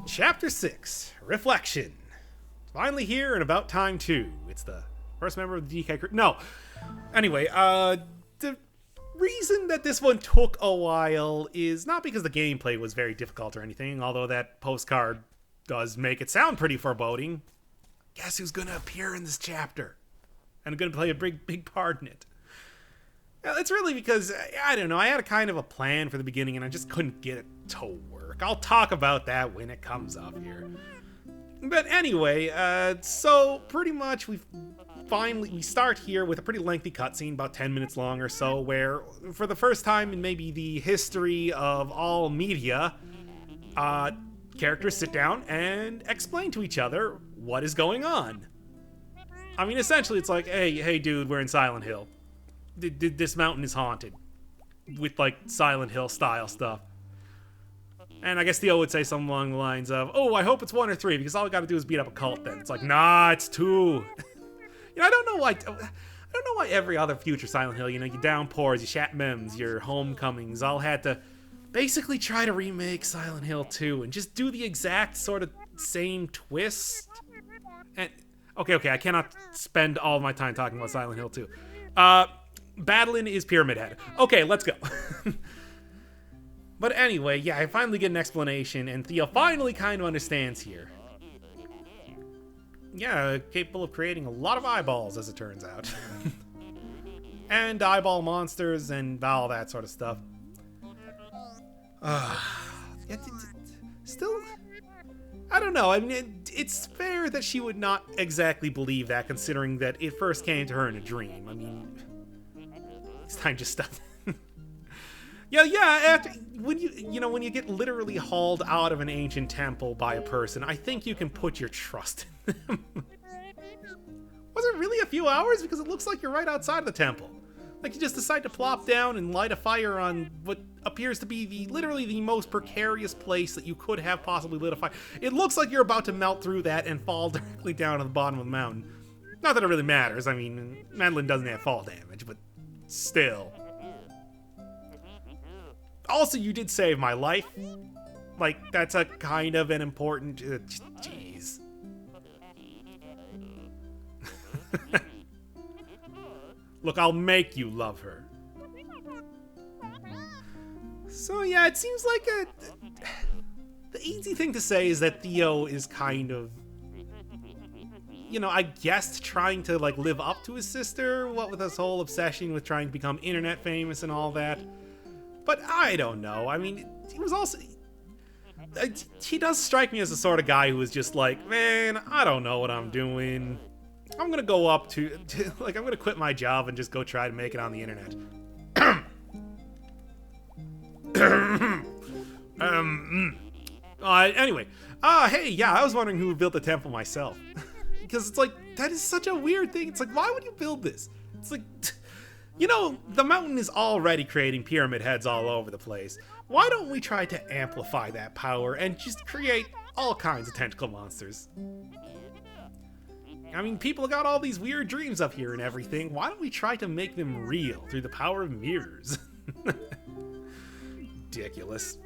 Chapter 6, Reflection. Finally here and about time too. It's the first member of the DK crew. No. Anyway, the reason that this one took a while is not because the gameplay was very difficult or anything, although that postcard does make it sound pretty foreboding. Guess who's gonna appear in this chapter? And gonna play a big part in it. It's really because, I don't know, I had a kind of a plan for the beginning and I just couldn't get it to work. I'll talk about that when it comes up here. But anyway, so pretty much we start here with a pretty lengthy cutscene, about 10 minutes long or so, where for the first time in maybe the history of all media, characters sit down and explain to each other what is going on. I mean, essentially it's like, hey dude, we're in Silent Hill. This mountain is haunted. With like Silent Hill style stuff. And I guess Theo would say something along the lines of, oh, I hope it's 1 or 3, because all we gotta do is beat up a cult then. It's like, nah, it's 2. You know, I don't know why every other future Silent Hill, you know, your Downpours, your Shat Mems, your Homecomings, all had to basically try to remake Silent Hill 2 and just do the exact sort of same twist. And okay, I cannot spend all my time talking about Silent Hill 2. Battling is Pyramid Head. Okay, let's go. But anyway, yeah, I finally get an explanation, and Theo finally kind of understands here. Yeah, capable of creating a lot of eyeballs, as it turns out. And eyeball monsters and all that sort of stuff. Still, I don't know. I mean, it's fair that she would not exactly believe that, considering that it first came to her in a dream. I mean, this time just stuff. Yeah. After when you get literally hauled out of an ancient temple by a person, I think you can put your trust in them. Was it really a few hours? Because it looks like you're right outside of the temple. Like you just decide to plop down and light a fire on what appears to be literally the most precarious place that you could have possibly lit a fire. It looks like you're about to melt through that and fall directly down to the bottom of the mountain. Not that it really matters. I mean, Madeline doesn't have fall damage, but still. Also, you did save my life. Like, that's a kind of an important... Jeez. Look, I'll make you love her. So, yeah, it seems like the easy thing to say is that Theo is kind of... You know, I guess trying to, like, live up to his sister, what with his whole obsession with trying to become internet famous and all that. But I don't know. I mean, he was also... He does strike me as the sort of guy who is just like, man, I don't know what I'm doing. I'm gonna go up to like, I'm gonna quit my job and just go try to make it on the internet. Anyway. Hey, yeah, I was wondering who built the temple myself. Because it's like, that is such a weird thing. It's like, why would you build this? It's like... You know, the mountain is already creating pyramid heads all over the place. Why don't we try to amplify that power and just create all kinds of tentacle monsters? I mean, people got all these weird dreams up here and everything. Why don't we try to make them real through the power of mirrors? Ridiculous.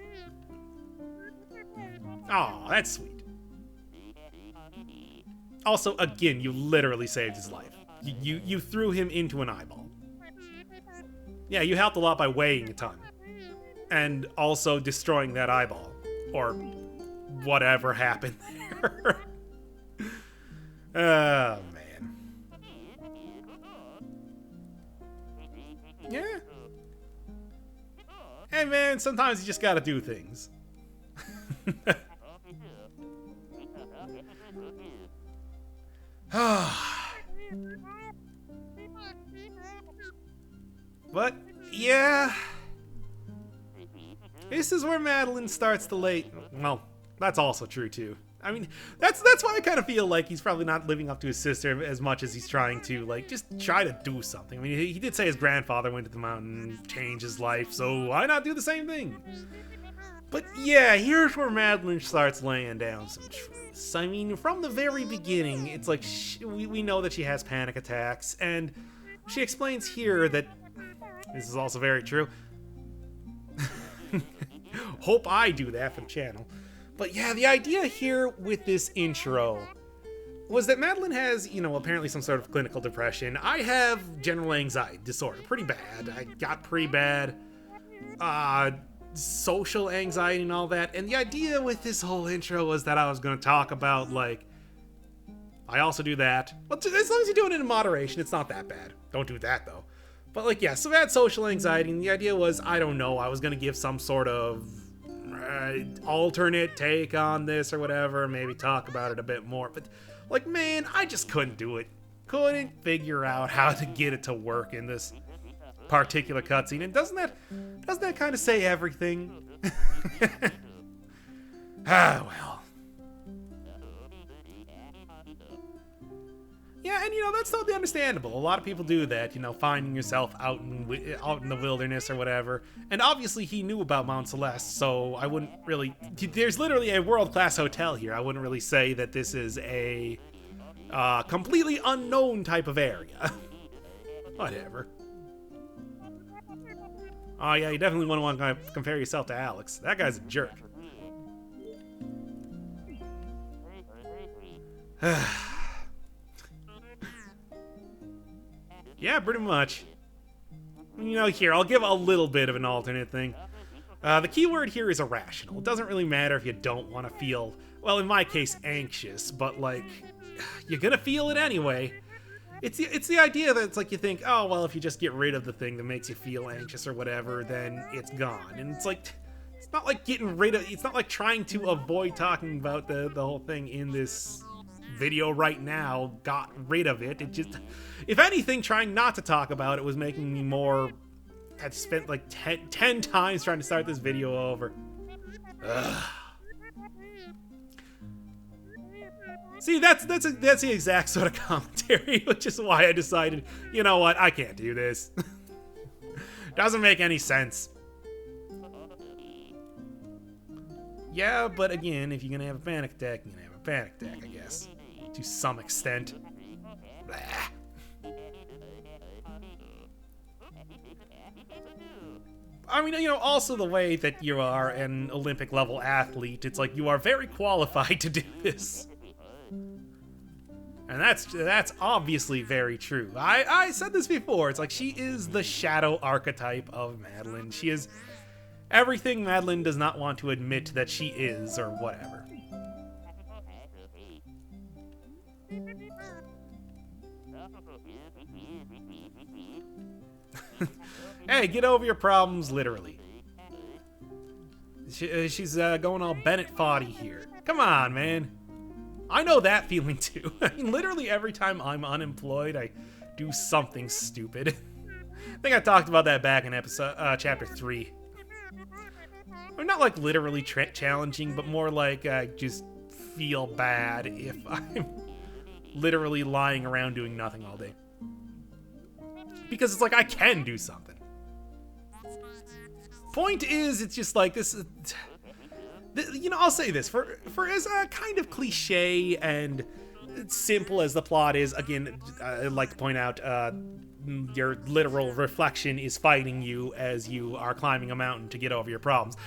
Aw, that's sweet. Also, again, you literally saved his life. You threw him into an eyeball. Yeah, you helped a lot by weighing a ton. And also destroying that eyeball. Or whatever happened there. Oh, man. Yeah. Hey, man, sometimes you just gotta do things. But, yeah. This is where Madeline starts to late. Well, that's also true, too. I mean, that's why I kind of feel like he's probably not living up to his sister as much as he's trying to, like, just try to do something. I mean, he did say his grandfather went to the mountain and changed his life, so why not do the same thing? But, yeah, here's where Madeline starts laying down some truths. I mean, from the very beginning, it's like, we know that she has panic attacks, and she explains here that... This is also very true. Hope I do that for the channel. But yeah, the idea here with this intro was that Madeline has, you know, apparently some sort of clinical depression. I have general anxiety disorder, pretty bad. I got pretty bad social anxiety and all that. And the idea with this whole intro was that I was going to talk about, like, I also do that. Well, as long as you're doing it in moderation, it's not that bad. Don't do that, though. But, like, yeah, so I had social anxiety, and the idea was, I don't know, I was going to give some sort of alternate take on this or whatever, maybe talk about it a bit more. But, like, man, I just couldn't do it. Couldn't figure out how to get it to work in this particular cutscene. And doesn't that kind of say everything? Well. Yeah, and you know, that's totally understandable. A lot of people do that, you know, finding yourself out in the wilderness or whatever. And obviously he knew about Mount Celeste, so I wouldn't really... There's literally a world-class hotel here. I wouldn't really say that this is a completely unknown type of area. Whatever. Oh yeah, you definitely wouldn't want to compare yourself to Alex. That guy's a jerk. Yeah, pretty much. You know, here, I'll give a little bit of an alternate thing. The key word here is irrational. It doesn't really matter if you don't want to feel, well, in my case, anxious, but, like, you're gonna feel it anyway. It's the idea that it's like you think, oh, well, if you just get rid of the thing that makes you feel anxious or whatever, then it's gone. And it's like, it's not like getting rid of, it's not like trying to avoid talking about the whole thing in this video right now got rid of it. It just, if anything, trying not to talk about it was making me more... I'd spent like 10 times trying to start this video over. Ugh. See, that's the exact sort of commentary, which is why I decided, you know what, I can't do this. Doesn't make any sense. Yeah, but again, if you're gonna have a panic attack, you're gonna have a panic attack, I guess. To some extent. Blah. I mean, you know, also the way that you are an Olympic level athlete, it's like you are very qualified to do this. And that's obviously very true. I said this before, it's like she is the shadow archetype of Madeline. She is everything Madeline does not want to admit that she is, or whatever. Hey, get over your problems, literally. She's going all Bennett Foddy here. Come on, man. I know that feeling too. I mean, literally every time I'm unemployed, I do something stupid. I think I talked about that back in chapter 3. Or not like literally challenging, but more like I just feel bad if I'm literally lying around doing nothing all day. Because it's like I can do something. Point is, it's just like this. You know, I'll say this for as kind of cliche and simple as the plot is. Again, I'd like to point out your literal reflection is fighting you as you are climbing a mountain to get over your problems.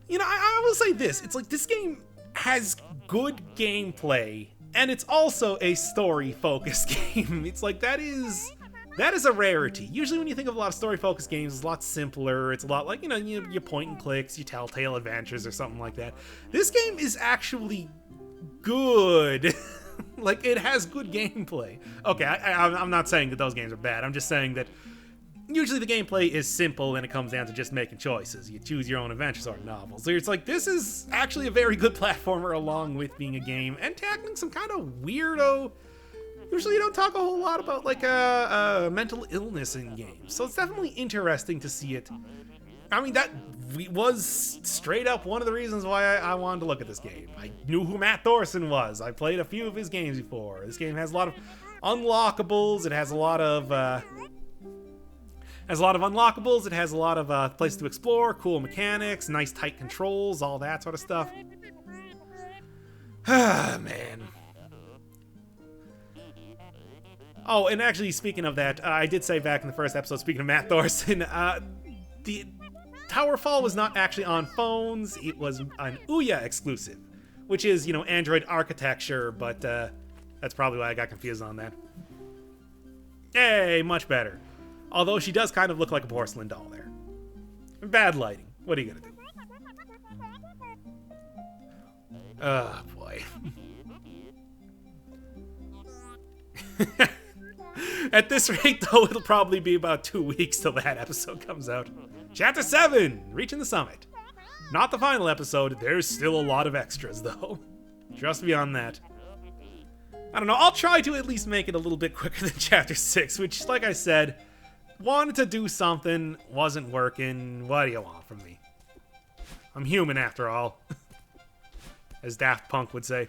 You know, I will say this: it's like this game has good gameplay, and it's also a story-focused game. It's like that is a rarity. Usually when you think of a lot of story-focused games, it's a lot simpler. It's a lot like, you know, you point and clicks, you Telltale Adventures or something like that. This game is actually good. Like, it has good gameplay. Okay, I'm not saying that those games are bad. I'm just saying that usually the gameplay is simple and it comes down to just making choices. You choose your own adventure sort of novels. So it's like, this is actually a very good platformer along with being a game and tackling some kind of weirdo... Usually you don't talk a whole lot about, like, mental illness in games. So it's definitely interesting to see it. I mean, that was straight up one of the reasons why I wanted to look at this game. I knew who Matt Thorson was. I played a few of his games before. This game has a lot of unlockables. It has a lot of, unlockables. It has a lot of places to explore, cool mechanics, nice tight controls, all that sort of stuff. Ah, man. Oh, and actually, speaking of that, I did say back in the first episode, speaking of Matt Thorson, the Towerfall was not actually on phones. It was an Ouya exclusive, which is, you know, Android architecture, but that's probably why I got confused on that. Yay, much better. Although she does kind of look like a porcelain doll there. Bad lighting. What are you gonna do? Oh, boy. At this rate, though, it'll probably be about 2 weeks till that episode comes out. Chapter 7! Reaching the Summit. Not the final episode. There's still a lot of extras, though. Trust me on that. I don't know. I'll try to at least make it a little bit quicker than Chapter 6, which, like I said, wanted to do something, wasn't working. What do you want from me? I'm human, after all. As Daft Punk would say.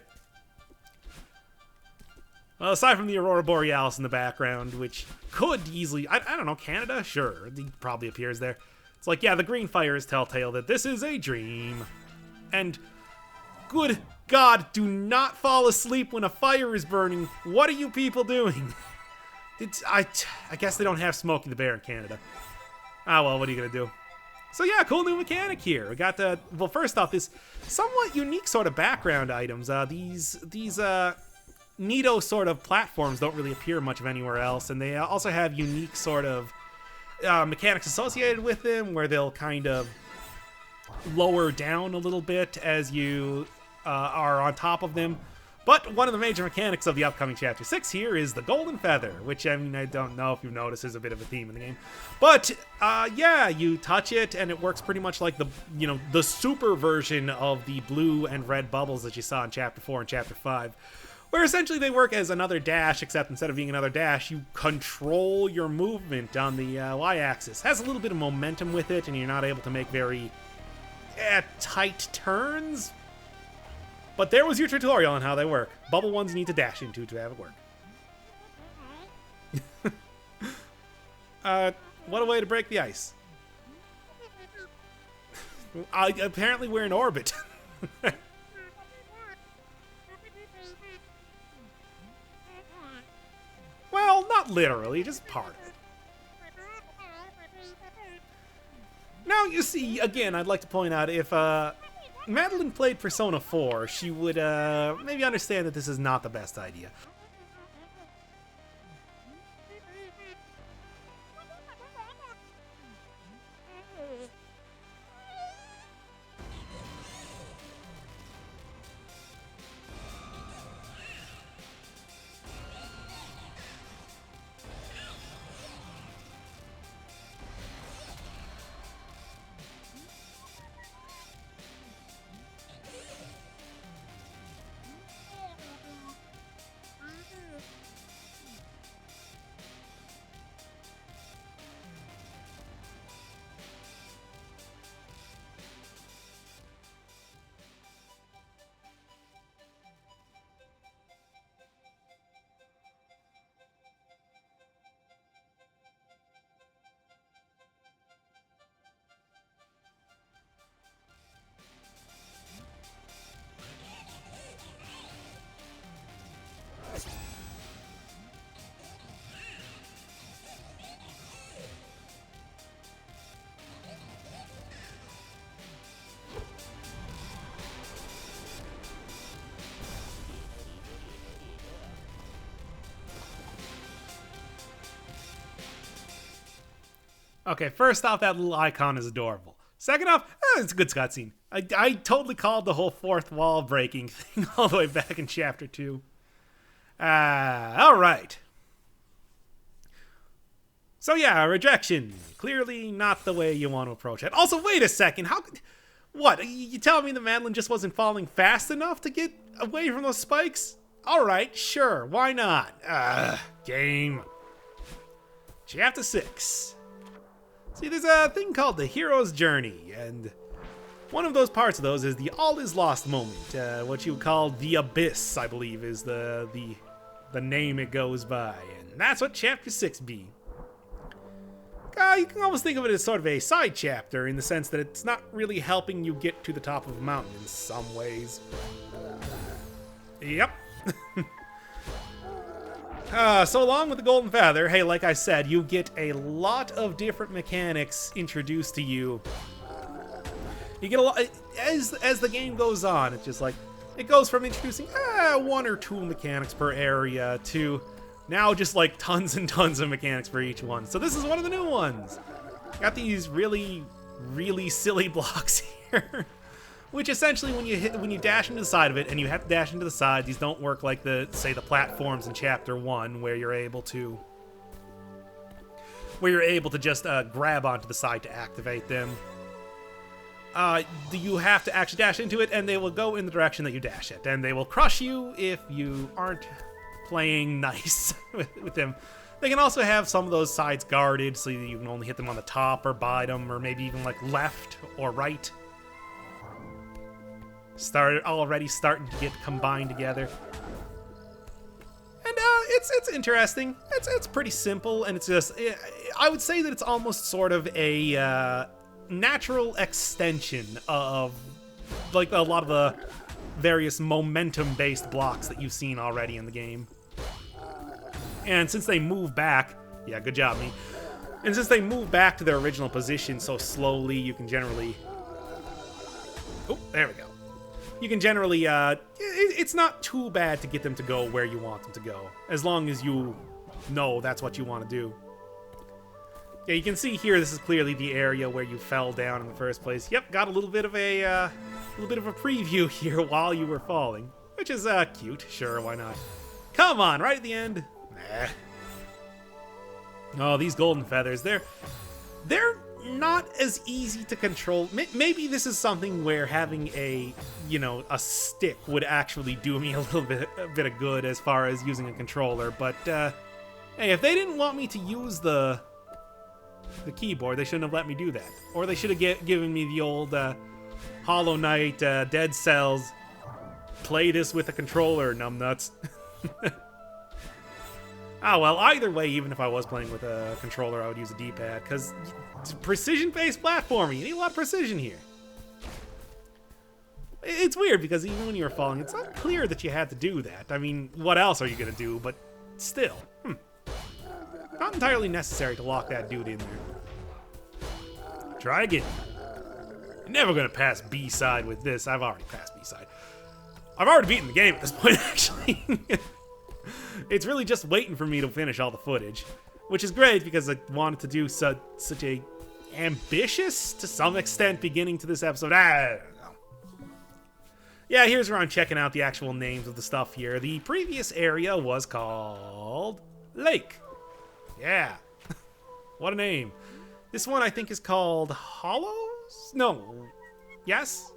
Well, aside from the Aurora Borealis in the background, which could easily... I don't know, Canada? Sure, he probably appears there. It's like, yeah, the green fire is telltale that this is a dream. And, good God, do not fall asleep when a fire is burning. What are you people doing? I guess they don't have Smokey the Bear in Canada. Ah, well, what are you going to do? So yeah, cool new mechanic here. We got the... Well, first off, this somewhat unique sort of background items. These Nito sort of platforms don't really appear much of anywhere else, and they also have unique sort of mechanics associated with them, where they'll kind of lower down a little bit as you are on top of them. But one of the major mechanics of the upcoming Chapter 6 here is the Golden Feather, which, I mean, I don't know if you've noticed is a bit of a theme in the game. But, yeah, you touch it, and it works pretty much like the, you know, the super version of the blue and red bubbles that you saw in Chapter 4 and Chapter 5. Where essentially they work as another dash, except instead of being another dash, you control your movement on the y-axis. Has a little bit of momentum with it, and you're not able to make very tight turns. But there was your tutorial on how they work. Bubble ones you need to dash into to have it work. What a way to break the ice. Apparently we're in orbit. Well, not literally, just part of it. Now, you see, again, I'd like to point out, if Madeline played Persona 4, she would maybe understand that this is not the best idea. Okay, first off, that little icon is adorable. Second off, it's a good cutscene. I totally called the whole fourth wall breaking thing all the way back in Chapter 2. Alright. So yeah, rejection. Clearly not the way you want to approach it. Also, wait a second. What? You telling me that Madeline just wasn't falling fast enough to get away from those spikes? Alright, sure. Why not? Game. Chapter 6. See, there's a thing called the hero's journey, and one of those parts of those is the all is lost moment, what you would call the abyss, I believe, is the name it goes by, and that's what Chapter 6 be. You can almost think of it as sort of a side chapter in the sense that it's not really helping you get to the top of a mountain in some ways. Yep. So along with the Golden Feather, hey, like I said, you get a lot of different mechanics introduced to you You get a lot as the game goes on. It's just like it goes from introducing 1 or 2 mechanics per area to now just like tons and tons of mechanics for each one. So this is one of the new ones. Got these really silly blocks here, which essentially when you dash into the side of it, and you have to dash into the side, these don't work like the platforms in Chapter 1 where you're able to just grab onto the side to activate them. You have to actually dash into it, and they will go in the direction that you dash it, and they will crush you if you aren't playing nice with them. They can also have some of those sides guarded, so you can only hit them on the top or bottom, or maybe even like left or right. Already starting to get combined together. And it's interesting. It's pretty simple, and it's just I would say that it's almost sort of a natural extension of like a lot of the various momentum-based blocks that you've seen already in the game. And since they move back, yeah, good job, me. And since they move back to their original position so slowly, you can generally... Oh, there we go. You can generally, it's not too bad to get them to go where you want them to go, as long as you know that's what you want to do. Yeah, you can see here, this is clearly the area where you fell down in the first place. Yep, got a little bit of a preview here while you were falling, which is, cute. Sure, why not? Come on, right at the end. Nah. Oh, these golden feathers, they're not as easy to control. Maybe this is something where having a stick would actually do me a bit of good as far as using a controller, but, hey, if they didn't want me to use the keyboard, they shouldn't have let me do that. Or they should have given me the old, Hollow Knight, Dead Cells, play this with a controller, numbnuts. Ah, well, either way, even if I was playing with a controller, I would use a D-pad, because precision-based platforming, you need a lot of precision here. It's weird, because even when you were falling, it's not clear that you had to do that. I mean, what else are you going to do, but still. Not entirely necessary to lock that dude in there. Try again. You're never going to pass B-side with this. I've already passed B-side. I've already beaten the game at this point, actually. It's really just waiting for me to finish all the footage, which is great because I wanted to do such a ambitious, to some extent, beginning to this episode. I don't know. Yeah, here's where I'm checking out the actual names of the stuff here. The previous area was called Lake. Yeah. What a name. This one I think is called Hollows? No. Yes?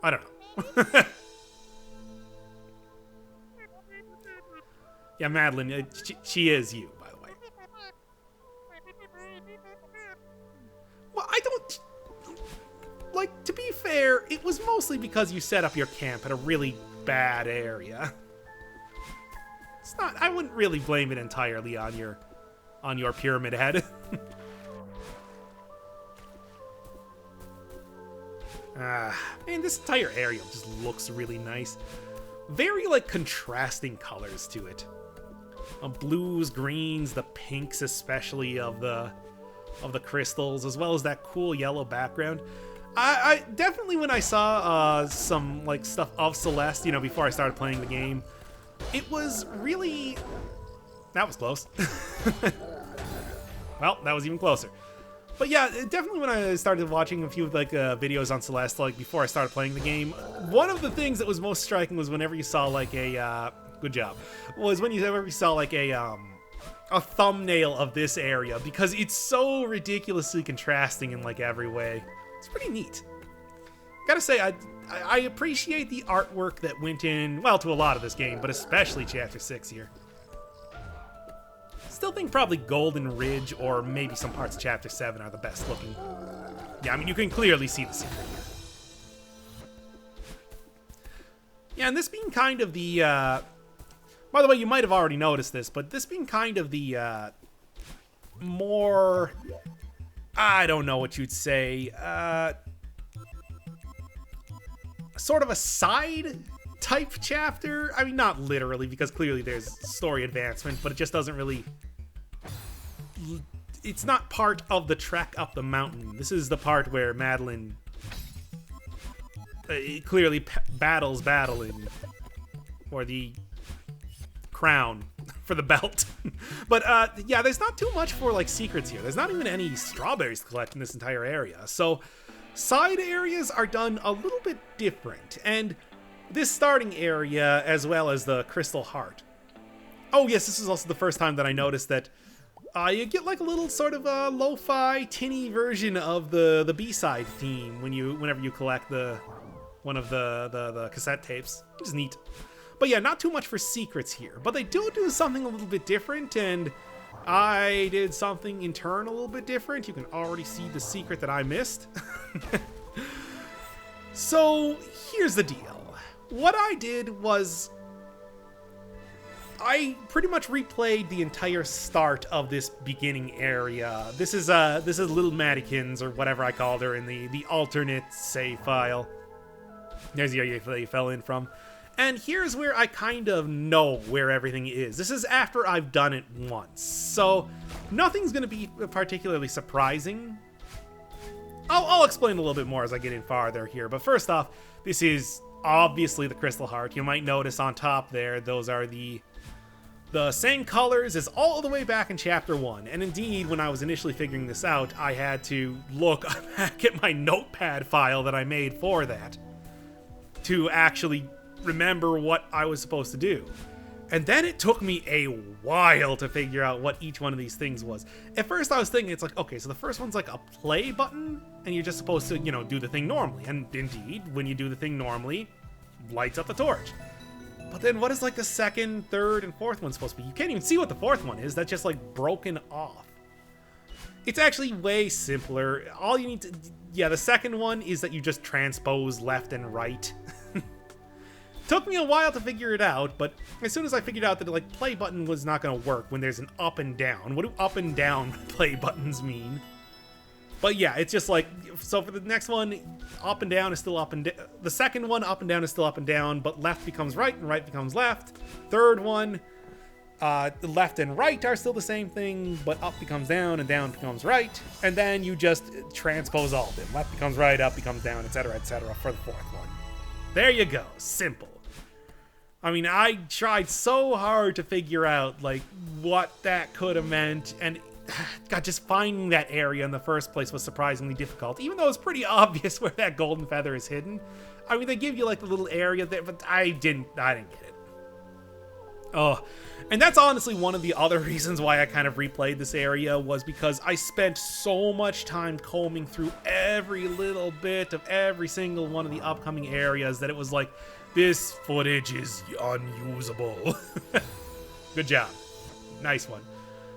I don't know. Yeah, Madeline, she is you, by the way. Well, I don't... Like, to be fair, it was mostly because you set up your camp at a really bad area. It's not... I wouldn't really blame it entirely on your pyramid head. Man, this entire area just looks really nice. Very, like, contrasting colors to it. Blues, greens, the pinks especially of the crystals, as well as that cool yellow background. I definitely, when I saw some like stuff of Celeste, before I started playing the game, it was really... That was close. Well, that was even closer. But yeah, definitely when I started watching a few like videos on Celeste, like before I started playing the game, one of the things that was most striking was whenever you saw like a good job, was whenever you saw like a thumbnail of this area, because it's so ridiculously contrasting in like every way. It's pretty neat. Gotta say, I appreciate the artwork that went in, well, to a lot of this game, but especially Chapter 6 here. Still think probably Golden Ridge or maybe some parts of Chapter 7 are the best looking. Yeah, I mean, you can clearly see the secret here. Yeah, and this being kind of the, by the way, you might have already noticed this, but this being kind of the, more, I don't know what you'd say, sort of a side type chapter. I mean, not literally, because clearly there's story advancement, but it just doesn't really... It's not part of the trek up the mountain. This is the part where Madeline clearly battles battling for the crown, for the belt. But yeah, there's not too much for like secrets here. There's not even any strawberries to collect in this entire area. So side areas are done a little bit different, and this starting area as well as the crystal heart. Oh yes, this is also the first time that I noticed that you get like a little sort of lo-fi tinny version of the B-side theme whenever you collect one of the cassette tapes, which is neat. But yeah, not too much for secrets here, but they do something a little bit different, and I did something in turn a little bit different. You can already see the secret that I missed. So here's the deal. What I did was I pretty much replayed the entire start of this beginning area. This is Little Maddykins, or whatever I called her in the alternate save file. There's the area that you fell in from. And here's where I kind of know where everything is. This is after I've done it once, so nothing's going to be particularly surprising. I'll explain a little bit more as I get in farther here, but first off, this is obviously the Crystal Heart. You might notice on top there, those are the same colors as all the way back in Chapter 1. And indeed, when I was initially figuring this out, I had to look back at my notepad file that I made for that to actually remember what I was supposed to do. And then it took me a while to figure out what each one of these things was. At first I was thinking, it's like, okay, so the first one's like a play button, and you're just supposed to, you know, do the thing normally. And indeed, when you do the thing normally, lights up the torch. But then what is like the second, third, and fourth one supposed to be? You can't even see what the fourth one is. That's just like broken off. It's actually way simpler. All you need to... Yeah, the second one is that you just transpose left and right. Took me a while to figure it out, but as soon as I figured out that like play button was not going to work when there's an up and down. What do up and down play buttons mean? But yeah, it's just like, so for the next one, up and down is still up and down. The second one, up and down is still up and down, but left becomes right and right becomes left. Third one, the left and right are still the same thing, but up becomes down and down becomes right. And then you just transpose all of them. Left becomes right, up becomes down, etc., for the fourth one. There you go. Simple. I mean, I tried so hard to figure out, like, what that could have meant, and God, just finding that area in the first place was surprisingly difficult, even though it's pretty obvious where that golden feather is hidden. I mean, they give you, like, the little area there, but I didn't get it. Oh, and that's honestly one of the other reasons why I kind of replayed this area, was because I spent so much time combing through every little bit of every single one of the upcoming areas that it was like, this footage is unusable. Good job. Nice one.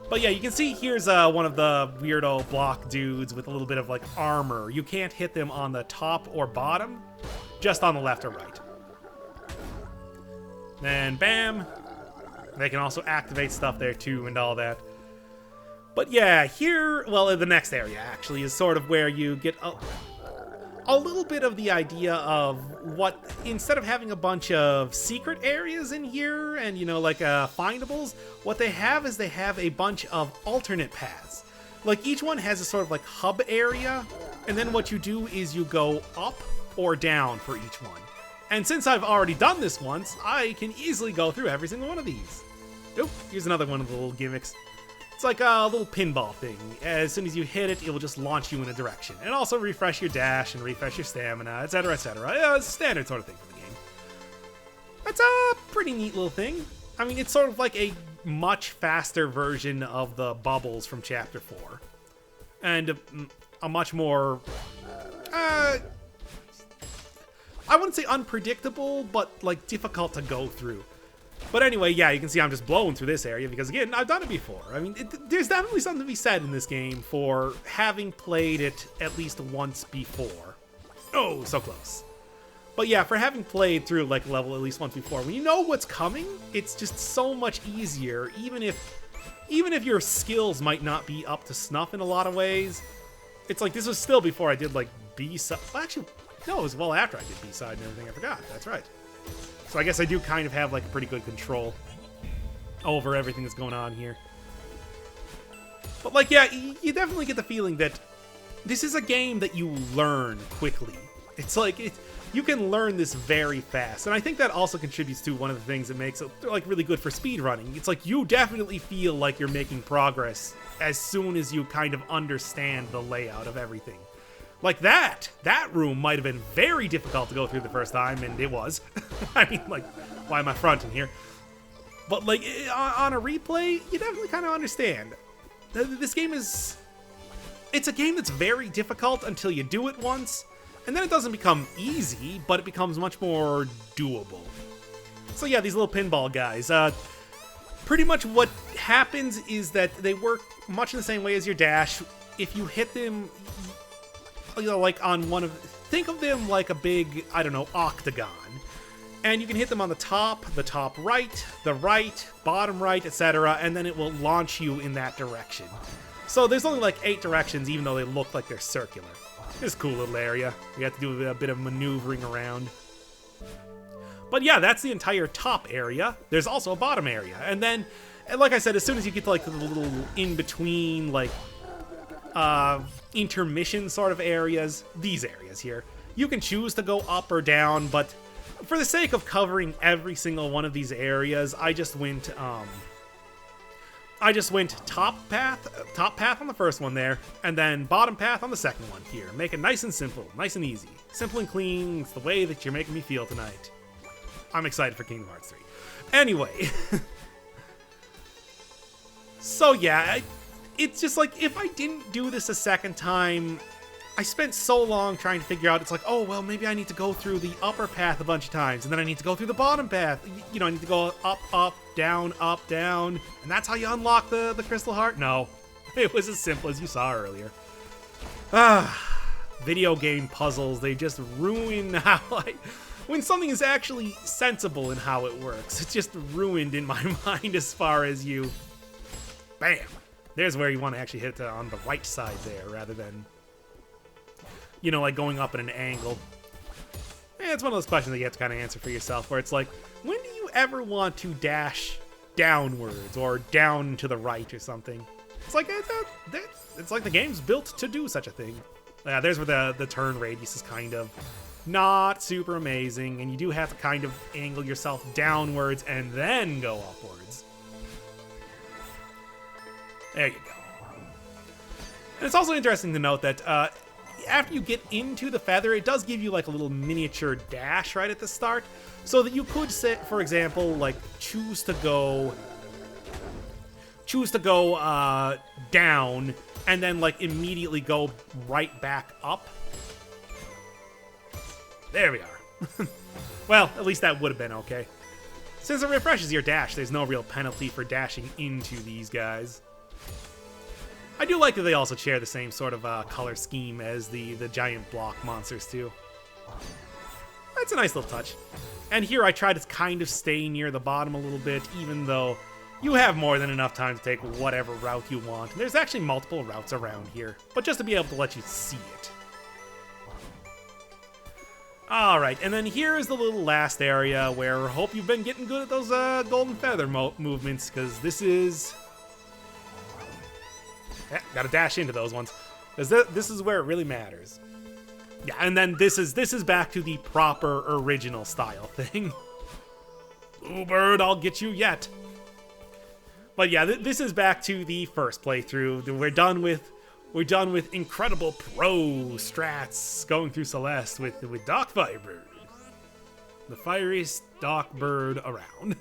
But yeah, you can see here's one of the weirdo block dudes with a little bit of like armor. You can't hit them on the top or bottom, just on the left or right. Then bam. They can also activate stuff there too and all that. But yeah, here, well, the next area actually is sort of where you get a little bit of the idea of what, instead of having a bunch of secret areas in here and, you know, like findables, what they have is they have a bunch of alternate paths. Like each one has a sort of like hub area, and then what you do is you go up or down for each one. And since I've already done this once, I can easily go through every single one of these. Oop, here's another one of the little gimmicks. It's like a little pinball thing. As soon as you hit it, it will just launch you in a direction. And also refresh your dash and refresh your stamina, etc., etc. It's a standard sort of thing for the game. That's a pretty neat little thing. I mean, it's sort of like a much faster version of the bubbles from Chapter 4. And a much more... I wouldn't say unpredictable, but like difficult to go through. But anyway, yeah, you can see I'm just blowing through this area because, again, I've done it before. I mean, there's definitely something to be said in this game for having played it at least once before. Oh, so close. But yeah, for having played through like a level at least once before, when you know what's coming, it's just so much easier, even if your skills might not be up to snuff in a lot of ways. It's like, this was still before I did like B-side. Well, actually, no, it was well after I did B-side and everything. I forgot. That's right. So I guess I do kind of have like pretty good control over everything that's going on here. But like, yeah, you definitely get the feeling that this is a game that you learn quickly. It's like, you can learn this very fast. And I think that also contributes to one of the things that makes it like really good for speedrunning. It's like you definitely feel like you're making progress as soon as you kind of understand the layout of everything. Like that room might have been very difficult to go through the first time, and it was. I mean, like, why am I fronting here? But like on a replay, you definitely kind of understand. This game is... It's a game that's very difficult until you do it once, and then it doesn't become easy, but it becomes much more doable. So yeah, these little pinball guys. Pretty much what happens is that they work much in the same way as your dash. If you hit them, you know, like on one of... Think of them like a big, I don't know, octagon. And you can hit them on the top right, the right, bottom right, etc., and then it will launch you in that direction. So there's only like 8 directions, even though they look like they're circular. It's a cool little area. You have to do a bit of maneuvering around. But yeah, that's the entire top area. There's also a bottom area. And then, like I said, as soon as you get to like the little in-between, like, intermission sort of areas, these areas here, you can choose to go up or down, but for the sake of covering every single one of these areas, I just went top path on the first one there, and then bottom path on the second one here. Make it nice and simple, nice and easy. Simple and clean, it's the way that you're making me feel tonight. I'm excited for Kingdom Hearts 3. Anyway. So yeah, it's just like, if I didn't do this a second time, I spent so long trying to figure out, it's like, oh, well, maybe I need to go through the upper path a bunch of times, and then I need to go through the bottom path. You know, I need to go up, down, and that's how you unlock the Crystal Heart? No. It was as simple as you saw earlier. Video game puzzles, they just ruin how when something is actually sensible in how it works, it's just ruined in my mind as far as you... Bam! There's where you want to actually hit it on the right side there, rather than... You know, like going up at an angle. It's one of those questions that you have to kind of answer for yourself, where it's like, when do you ever want to dash downwards or down to the right or something? It's like it's like the game's built to do such a thing. Yeah, there's where the turn radius is kind of not super amazing, and you do have to kind of angle yourself downwards and then go upwards. There you go. And it's also interesting to note that after you get into the feather, it does give you like a little miniature dash right at the start, so that you could say, for example, like choose to go down and then like immediately go right back up. There we are. Well, at least that would have been okay. Since it refreshes your dash, there's no real penalty for dashing into these guys. I do like that they also share the same sort of color scheme as the giant block monsters, too. That's a nice little touch. And here I try to kind of stay near the bottom a little bit, even though you have more than enough time to take whatever route you want. There's actually multiple routes around here, but just to be able to let you see it. Alright, and then here's the little last area where I hope you've been getting good at those golden feather movements, because this is... Yeah, gotta dash into those ones. Because this is where it really matters. Yeah, and then this is back to the proper original style thing. Bluebird, I'll get you yet. But yeah, this is back to the first playthrough. We're done with incredible pro strats going through Celeste with Doc Firebird. The fieriest Doc Bird around.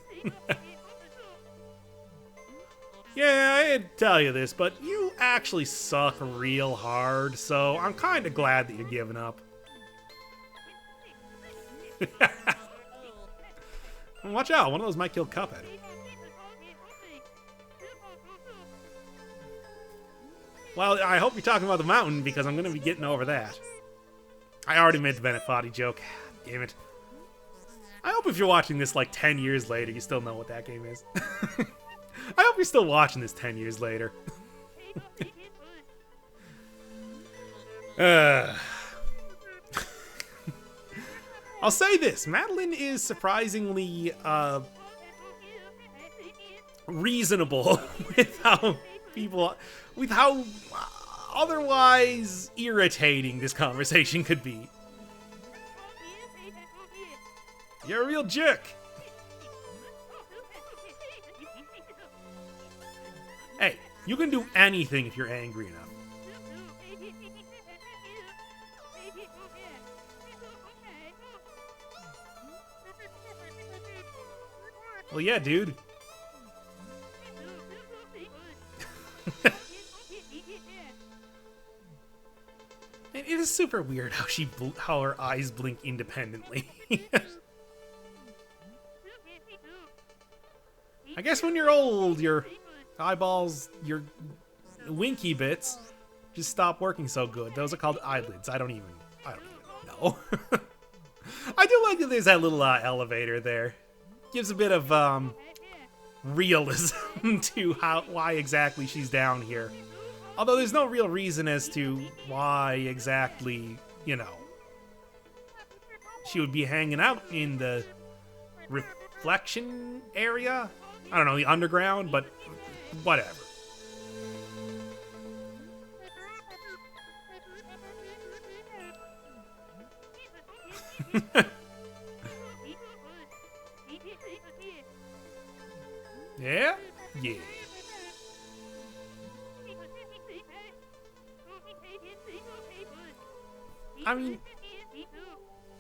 Yeah, I didn't tell you this, but you actually suck real hard, so I'm kind of glad that you're giving up. Watch out, one of those might kill Cuphead. Well, I hope you're talking about the mountain, because I'm going to be getting over that. I already made the Bennett Foddy joke. Damn it. I hope if you're watching this like 10 years later, you still know what that game is. I hope you're still watching this 10 years later. I'll say this, Madeline is surprisingly reasonable with how otherwise irritating this conversation could be. You're a real jerk. Hey, you can do anything if you're angry enough. Well, yeah, dude. It is super weird how her eyes blink independently. I guess when you're old, your eyeballs, your winky bits, just stop working so good. Those are called eyelids. I don't even know. I do like that there's that little elevator there. Gives a bit of realism to why exactly she's down here. Although there's no real reason as to why exactly, you know, she would be hanging out in the reflection area. I don't know, the underground, but whatever. Yeah? Yeah. I mean,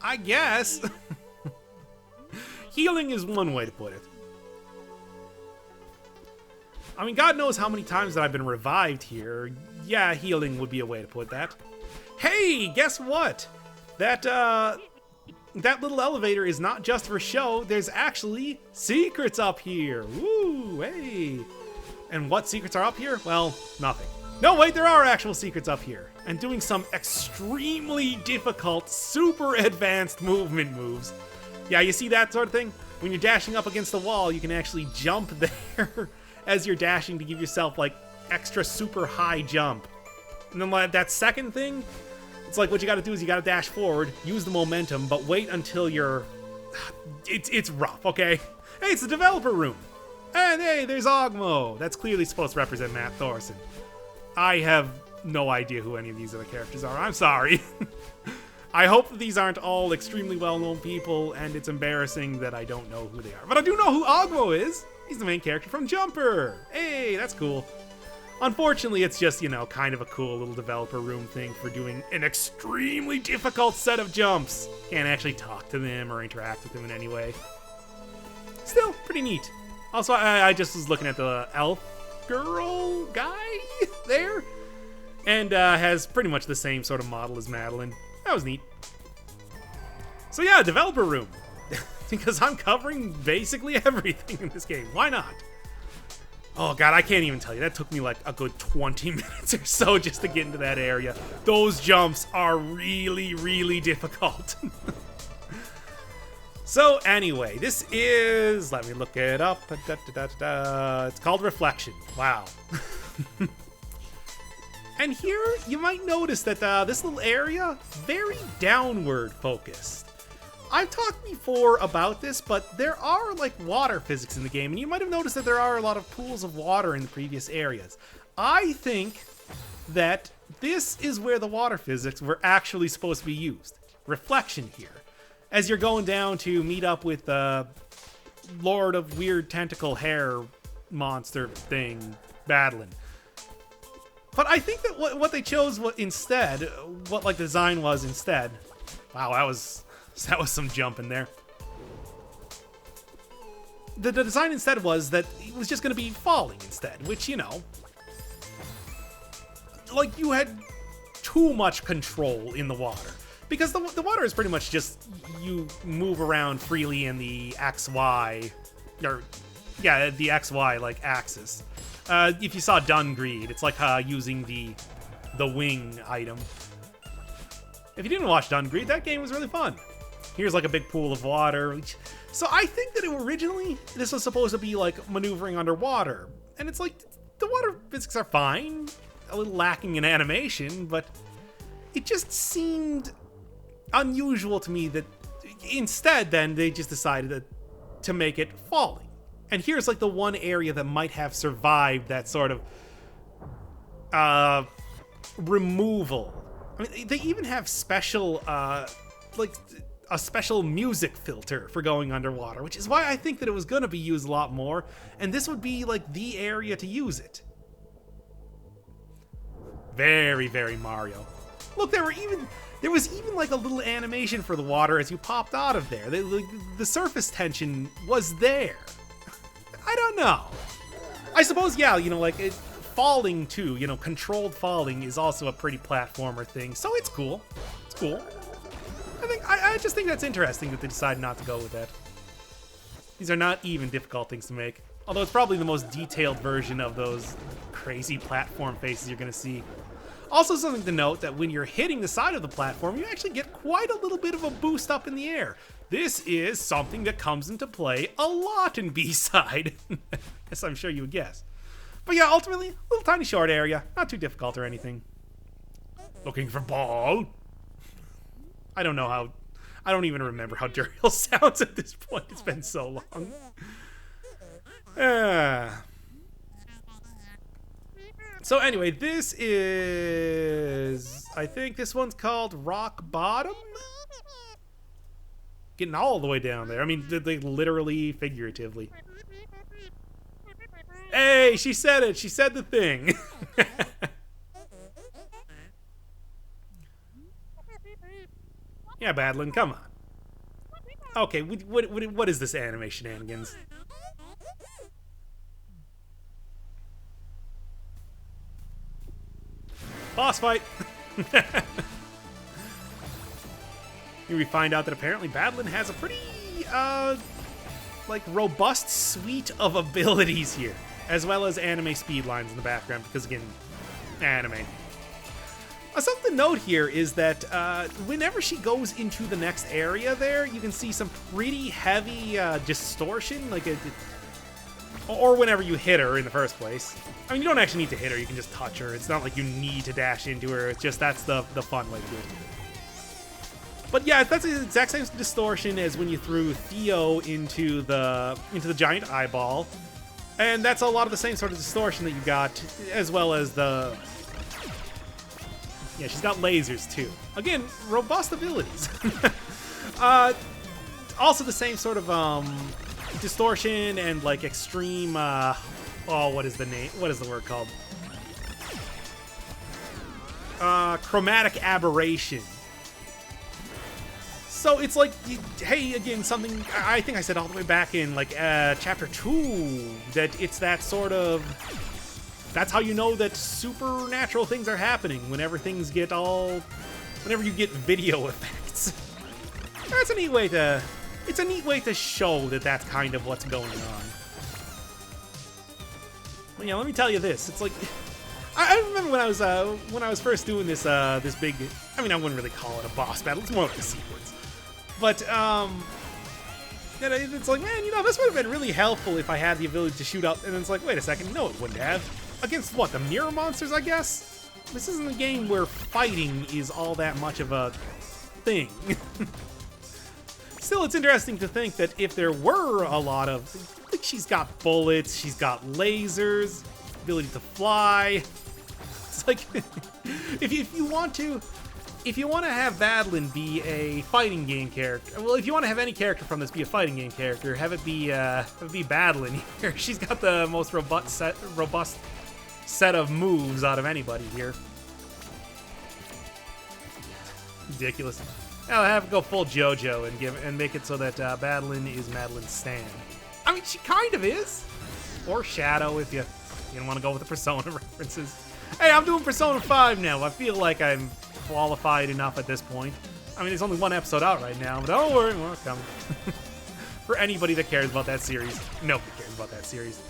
I guess. Healing is one way to put it. I mean, God knows how many times that I've been revived here. Yeah, healing would be a way to put that. Hey, guess what? That little elevator is not just for show. There's actually secrets up here. Woo, hey. And what secrets are up here? Well, nothing. No, wait, there are actual secrets up here. And doing some extremely difficult, super advanced movement moves. Yeah, you see that sort of thing? When you're dashing up against the wall, you can actually jump there as you're dashing to give yourself, like, extra super high jump. And then that second thing, it's like what you gotta do is you gotta dash forward, use the momentum, but wait until you're... It's rough, okay? Hey, it's the developer room. And hey, there's Ogmo. That's clearly supposed to represent Matt Thorson. I have no idea who any of these other characters are. I'm sorry. I hope that these aren't all extremely well-known people, and it's embarrassing that I don't know who they are. But I do know who Ogmo is. He's the main character from Jumper. Hey, that's cool. Unfortunately, it's just, you know, kind of a cool little developer room thing for doing an extremely difficult set of jumps. Can't actually talk to them or interact with them in any way. Still, pretty neat. Also, I just was looking at the elf girl guy there, and has pretty much the same sort of model as Madeline. That was neat. So yeah, developer room. Because I'm covering basically everything in this game. Why not? Oh god, I can't even tell you. That took me like a good 20 minutes or so just to get into that area. Those jumps are really, really difficult. So anyway, this is... Let me look it up. It's called Reflection. Wow. And here, you might notice that this little area, very downward focused. I've talked before about this, but there are like water physics in the game, and you might have noticed that there are a lot of pools of water in the previous areas. I think that this is where the water physics were actually supposed to be used. Reflection here. As you're going down to meet up with the Lord of Weird Tentacle Hair monster thing battling. But I think that what they chose instead, what like the design was instead. Wow, that was some jumping there. The design instead was that it was just going to be falling instead, which, you know, like you had too much control in the water. Because the water is pretty much just, you move around freely in the XY, or, yeah, the XY, like, axis. If you saw Dungreed, it's like using the wing item. If you didn't watch Dungreed, that game was really fun. Here's like a big pool of water. So I think that originally, this was supposed to be like maneuvering underwater. And it's like, the water physics are fine, a little lacking in animation, but it just seemed unusual to me that instead then they just decided to make it falling. And here's like the one area that might have survived that sort of removal. I mean, they even have special like a special music filter for going underwater, which is why I think that it was going to be used a lot more, and this would be like the area to use it. Very, very Mario. Look, there was even like a little animation for the water as you popped out of there. The surface tension was there. I don't know. I suppose, yeah, you know, like falling too, you know, controlled falling is also a pretty platformer thing, so it's cool. It's cool. I just think that's interesting that they decided not to go with that. These are not even difficult things to make, although it's probably the most detailed version of those crazy platform faces you're gonna see. Also, something to note that when you're hitting the side of the platform, you actually get quite a little bit of a boost up in the air. This is something that comes into play a lot in B-side, as I'm sure you would guess. But yeah, ultimately, a little tiny short area, not too difficult or anything. Looking for ball? I don't even remember how Duriel sounds at this point. It's been so long. So anyway, this is... I think this one's called Rock Bottom? Getting all the way down there. I mean, literally, figuratively. Hey, she said it. She said the thing. Yeah, Badlin, come on. Okay, what is this anime shenanigans? Boss fight! Here we find out that apparently Badlin has a pretty, like, robust suite of abilities here, as well as anime speed lines in the background, because, again, anime. Something to note here is that whenever she goes into the next area there, you can see some pretty heavy distortion, like or whenever you hit her in the first place. I mean, you don't actually need to hit her, you can just touch her. It's not like you need to dash into her, it's just that's the fun way to do it. But yeah, that's the exact same distortion as when you threw Theo into the giant eyeball. And that's a lot of the same sort of distortion that you got, as well as the... Yeah, she's got lasers too. Again, robust abilities. Also the same sort of distortion and like extreme what is the name? What is the word called? Chromatic aberration. So it's like, hey, again, something I think I said all the way back in like chapter 2 that it's that sort of... That's how you know that supernatural things are happening, whenever things get all... Whenever you get video effects. That's a neat way to... It's a neat way to show that that's kind of what's going on. Well, yeah, let me tell you this. It's like... I remember when I was first doing this, this big... I mean, I wouldn't really call it a boss battle. It's more like a sequence. But, it's like, man, you know, this would have been really helpful if I had the ability to shoot out... And it's like, wait a second, no, it wouldn't have. Against what, the mirror monsters, I guess? This isn't a game where fighting is all that much of a thing. Still, it's interesting to think that if there were a lot of... Like, she's got bullets, she's got lasers, ability to fly. It's like, if you want to have Badlin be a fighting game character, well, if you want to have any character from this be a fighting game character, have it be Badlin here. She's got the most robust set of moves out of anybody here. Ridiculous. I'll have to go full JoJo and make it so that Badlin is Madeline Stan. I mean, she kind of is. Or Shadow if you don't want to go with the Persona references. Hey, I'm doing Persona 5 now. I feel like I'm qualified enough at this point. I mean, there's only one episode out right now, but don't worry, more coming. For anybody that cares about that series. Nobody cares about that series.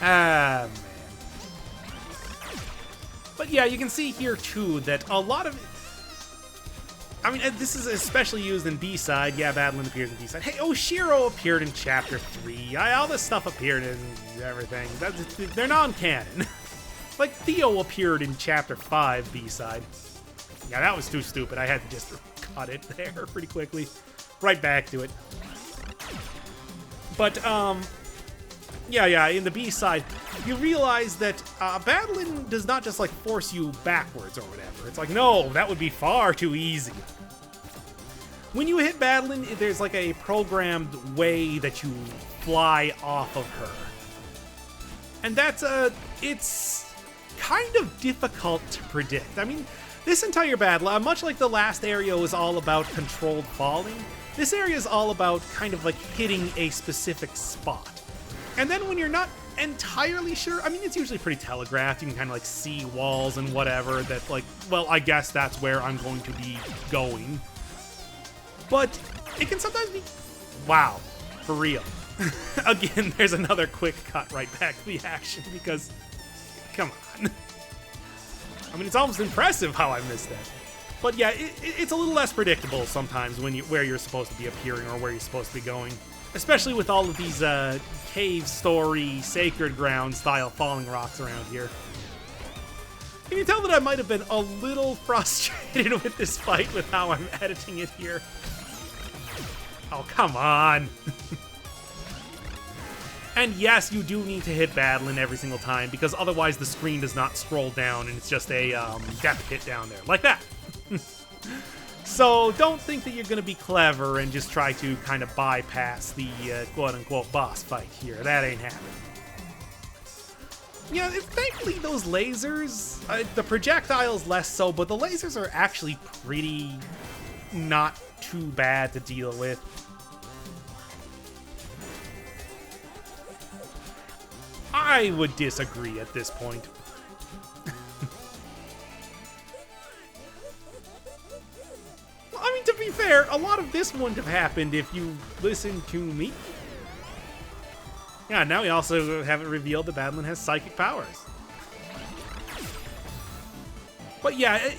Ah, man. But yeah, you can see here, too, that a lot of... I mean, this is especially used in B-side. Yeah, Badlin appears in B-side. Hey, Oshiro appeared in Chapter 3. All this stuff appeared in everything. They're non-canon. Like, Theo appeared in Chapter 5 B-side. Yeah, that was too stupid. I had to just cut it there pretty quickly. Right back to it. But, yeah, in the B-side, you realize that Badlin does not just, like, force you backwards or whatever. It's like, no, that would be far too easy. When you hit Badeline, there's like a programmed way that you fly off of her. And it's kind of difficult to predict. I mean, this entire battle, much like the last area was all about controlled falling, this area is all about kind of like hitting a specific spot. And then when you're not entirely sure, I mean, it's usually pretty telegraphed. You can kind of like see walls and whatever that like, well, I guess that's where I'm going to be going. But it can sometimes be, wow, for real. Again, there's another quick cut right back to the action because, come on. I mean, it's almost impressive how I missed that. But yeah, it's a little less predictable sometimes when where you're supposed to be appearing or where you're supposed to be going. Especially with all of these cave story, sacred ground style falling rocks around here. Can you tell that I might have been a little frustrated with this fight with how I'm editing it here? Oh, come on. And yes, you do need to hit Badeline every single time, because otherwise the screen does not scroll down and it's just a death hit down there, like that. So don't think that you're going to be clever and just try to kind of bypass the quote-unquote boss fight here. That ain't happening. Yeah, thankfully those lasers, the projectiles less so, but the lasers are actually pretty not too bad to deal with. I would disagree at this point. I mean, to be fair, a lot of this wouldn't have happened if you listened to me. Yeah, now we also haven't revealed that Badeline has psychic powers. But yeah,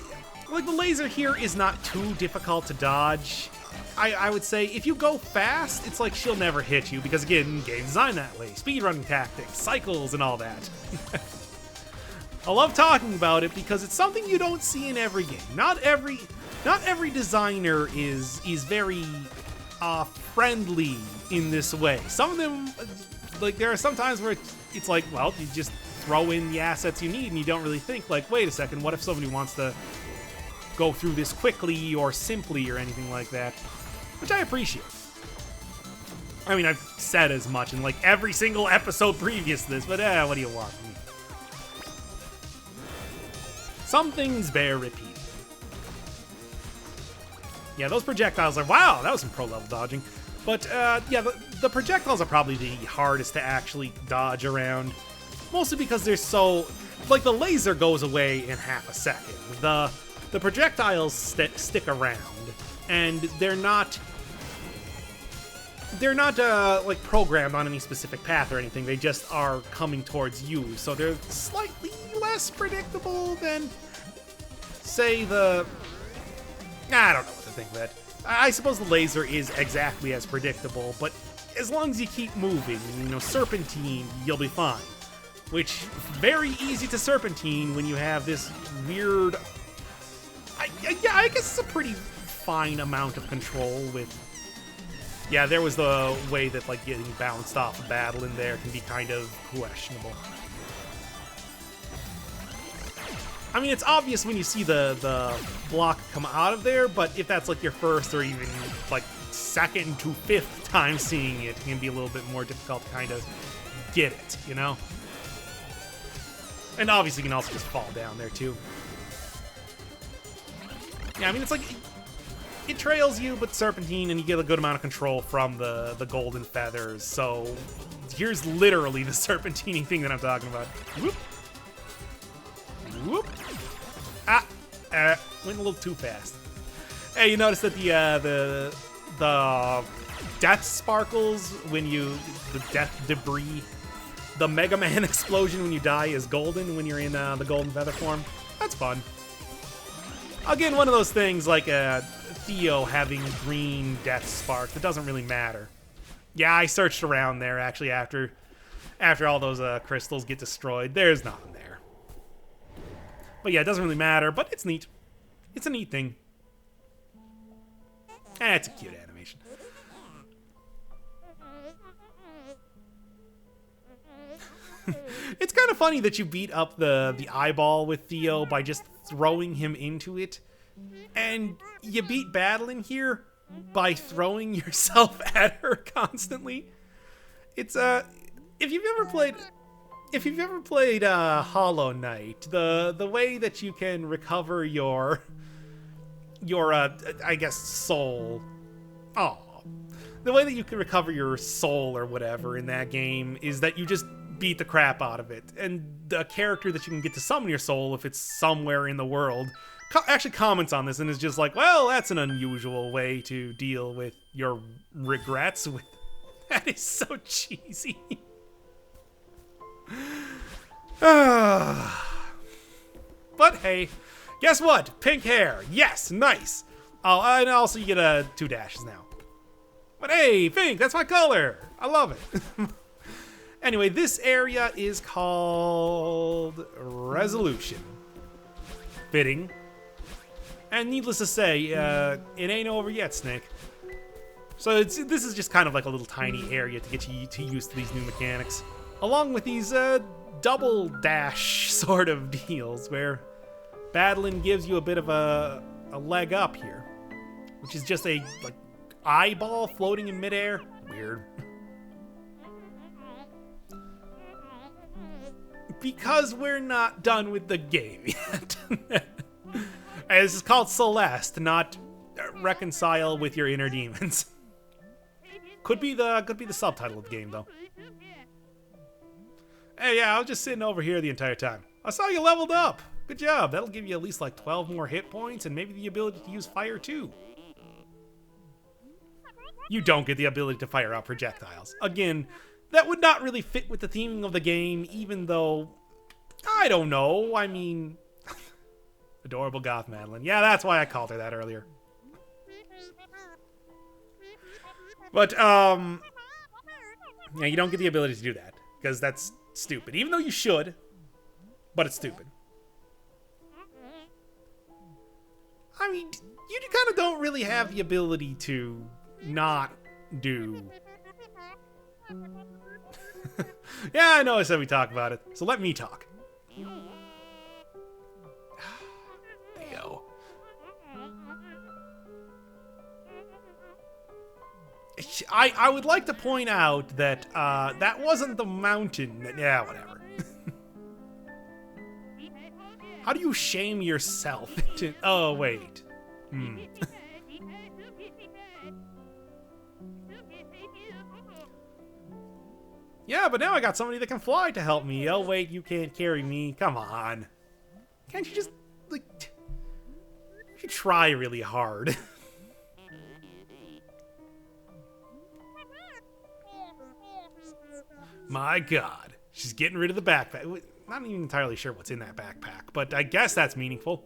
like the laser here is not too difficult to dodge. I would say if you go fast, it's like she'll never hit you because, again, game design that way. Speedrunning tactics, cycles, and all that. I love talking about it because it's something you don't see in every game. Not every designer is very friendly in this way. Some of them, like, there are some times where it's like, well, you just throw in the assets you need and you don't really think, like, wait a second, what if somebody wants to go through this quickly or simply or anything like that, which I appreciate. I mean, I've said as much in like every single episode previous to this, but what do you want from me? Some things bear repeating. Yeah, those projectiles are, wow, that was some pro level dodging. But yeah, the projectiles are probably the hardest to actually dodge around, mostly because they're so, like, the laser goes away in half a second. The projectiles stick around, and they're not like programmed on any specific path or anything. They just are coming towards you, so they're slightly less predictable than, say, I don't know what to think of that. I suppose the laser is exactly as predictable, but as long as you keep moving, you know, serpentine, you'll be fine. Which, very easy to serpentine when you have this weird, yeah, I guess it's a pretty fine amount of control with, yeah, there was the way that, like, getting bounced off a battle in there can be kind of questionable. I mean, it's obvious when you see the block come out of there, but if that's, like, your first or even, like, second to fifth time seeing it, it can be a little bit more difficult to kind of get it, you know? And obviously you can also just fall down there, too. Yeah, I mean, it's like, it trails you, but serpentine, and you get a good amount of control from the golden feathers, so here's literally the serpentining thing that I'm talking about. Whoop. Whoop. Went a little too fast. Hey, you notice that the death sparkles when the death debris, the Mega Man explosion when you die is golden when you're in the golden feather form? That's fun. Again, one of those things like Theo having green death sparks. It doesn't really matter. Yeah, I searched around there actually after all those crystals get destroyed. There's nothing there. But yeah, it doesn't really matter, but it's neat. It's a neat thing. It's a cute animation. It's kind of funny that you beat up the eyeball with Theo by just throwing him into it. And you beat Badeline here by throwing yourself at her constantly. It's if you've ever played Hollow Knight, the way that you can recover your I guess soul. Oh. The way that you can recover your soul or whatever in that game is that you just beat the crap out of it. And the character that you can get to summon your soul, if it's somewhere in the world, actually comments on this and is just like, well, that's an unusual way to deal with your regrets. That is so cheesy. But hey, guess what? Pink hair. Yes, nice. Oh, and also you get 2 dashes now. But hey, pink, that's my color. I love it. Anyway, this area is called Resolution. Fitting. And needless to say, it ain't over yet, Snake. So this is just kind of like a little tiny area to get you used to these new mechanics. Along with these double dash sort of deals where battling gives you a bit of a leg up here. Which is just a like eyeball floating in midair. Weird. Because we're not done with the game yet. This is called Celeste, not reconcile with your inner demons. Could be the subtitle of the game though. Hey, yeah, I was just sitting over here the entire time. I saw you leveled up. Good job. That'll give you at least like 12 more hit points and maybe the ability to use fire too. You don't get the ability to fire out projectiles. Again, that would not really fit with the theming of the game, even though, I don't know, I mean, adorable goth Madeline. Yeah, that's why I called her that earlier. But, yeah, you don't get the ability to do that, because that's stupid. Even though you should, but it's stupid. I mean, you kind of don't really have the ability to not do. Yeah, I know I said we talk about it, so let me talk. Theo. I would like to point out that that wasn't the mountain that, yeah, whatever. How do you shame yourself into, oh wait. Yeah, but now I got somebody that can fly to help me. Oh, wait, you can't carry me. Come on. Can't you just, like, you try really hard. My God. She's getting rid of the backpack. Not even entirely sure what's in that backpack, but I guess that's meaningful.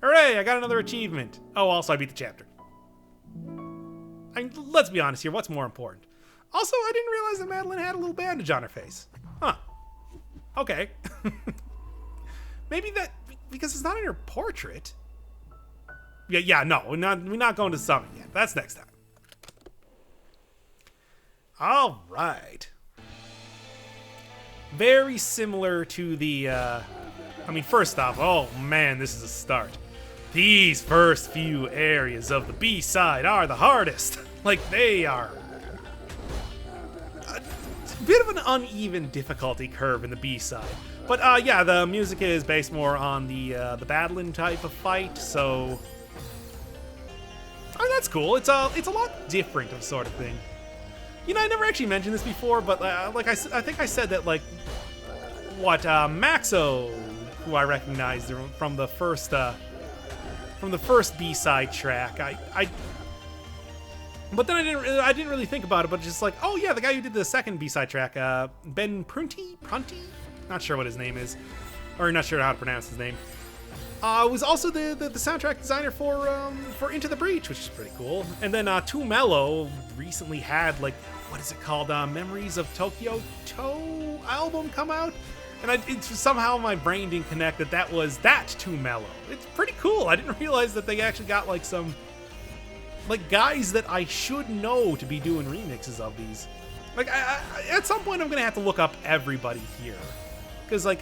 Hooray, I got another achievement. Oh, also I beat the chapter. I mean, let's be honest here, what's more important? Also, I didn't realize that Madeline had a little bandage on her face. Huh. Okay. Maybe that, because it's not in her portrait. Yeah, no, we're not going to summon yet. That's next time. All right. Very similar to the, I mean, first off, oh man, this is a start. These first few areas of the B-side are the hardest. Like, they are a bit of an uneven difficulty curve in the B-side. But, yeah, the music is based more on the battling type of fight, so... Oh, that's cool. It's a lot different of sort of thing. You know, I never actually mentioned this before, but, like, I think I said that, like, Maxo, who I recognized from the first B-side track, but then I didn't really think about it, but just like, oh yeah, the guy who did the second B-side track, Ben Prunty? Not sure what his name is, or not sure how to pronounce his name. Was also the soundtrack designer for Into the Breach, which is pretty cool. And then Too Mellow recently had, like, what is it called? Memories of Tokyo Toe album come out. And somehow my brain didn't connect that was that Too Mellow. It's pretty cool. I didn't realize that they actually got like some guys that I should know to be doing remixes of these. Like at some point I'm gonna have to look up everybody here, because like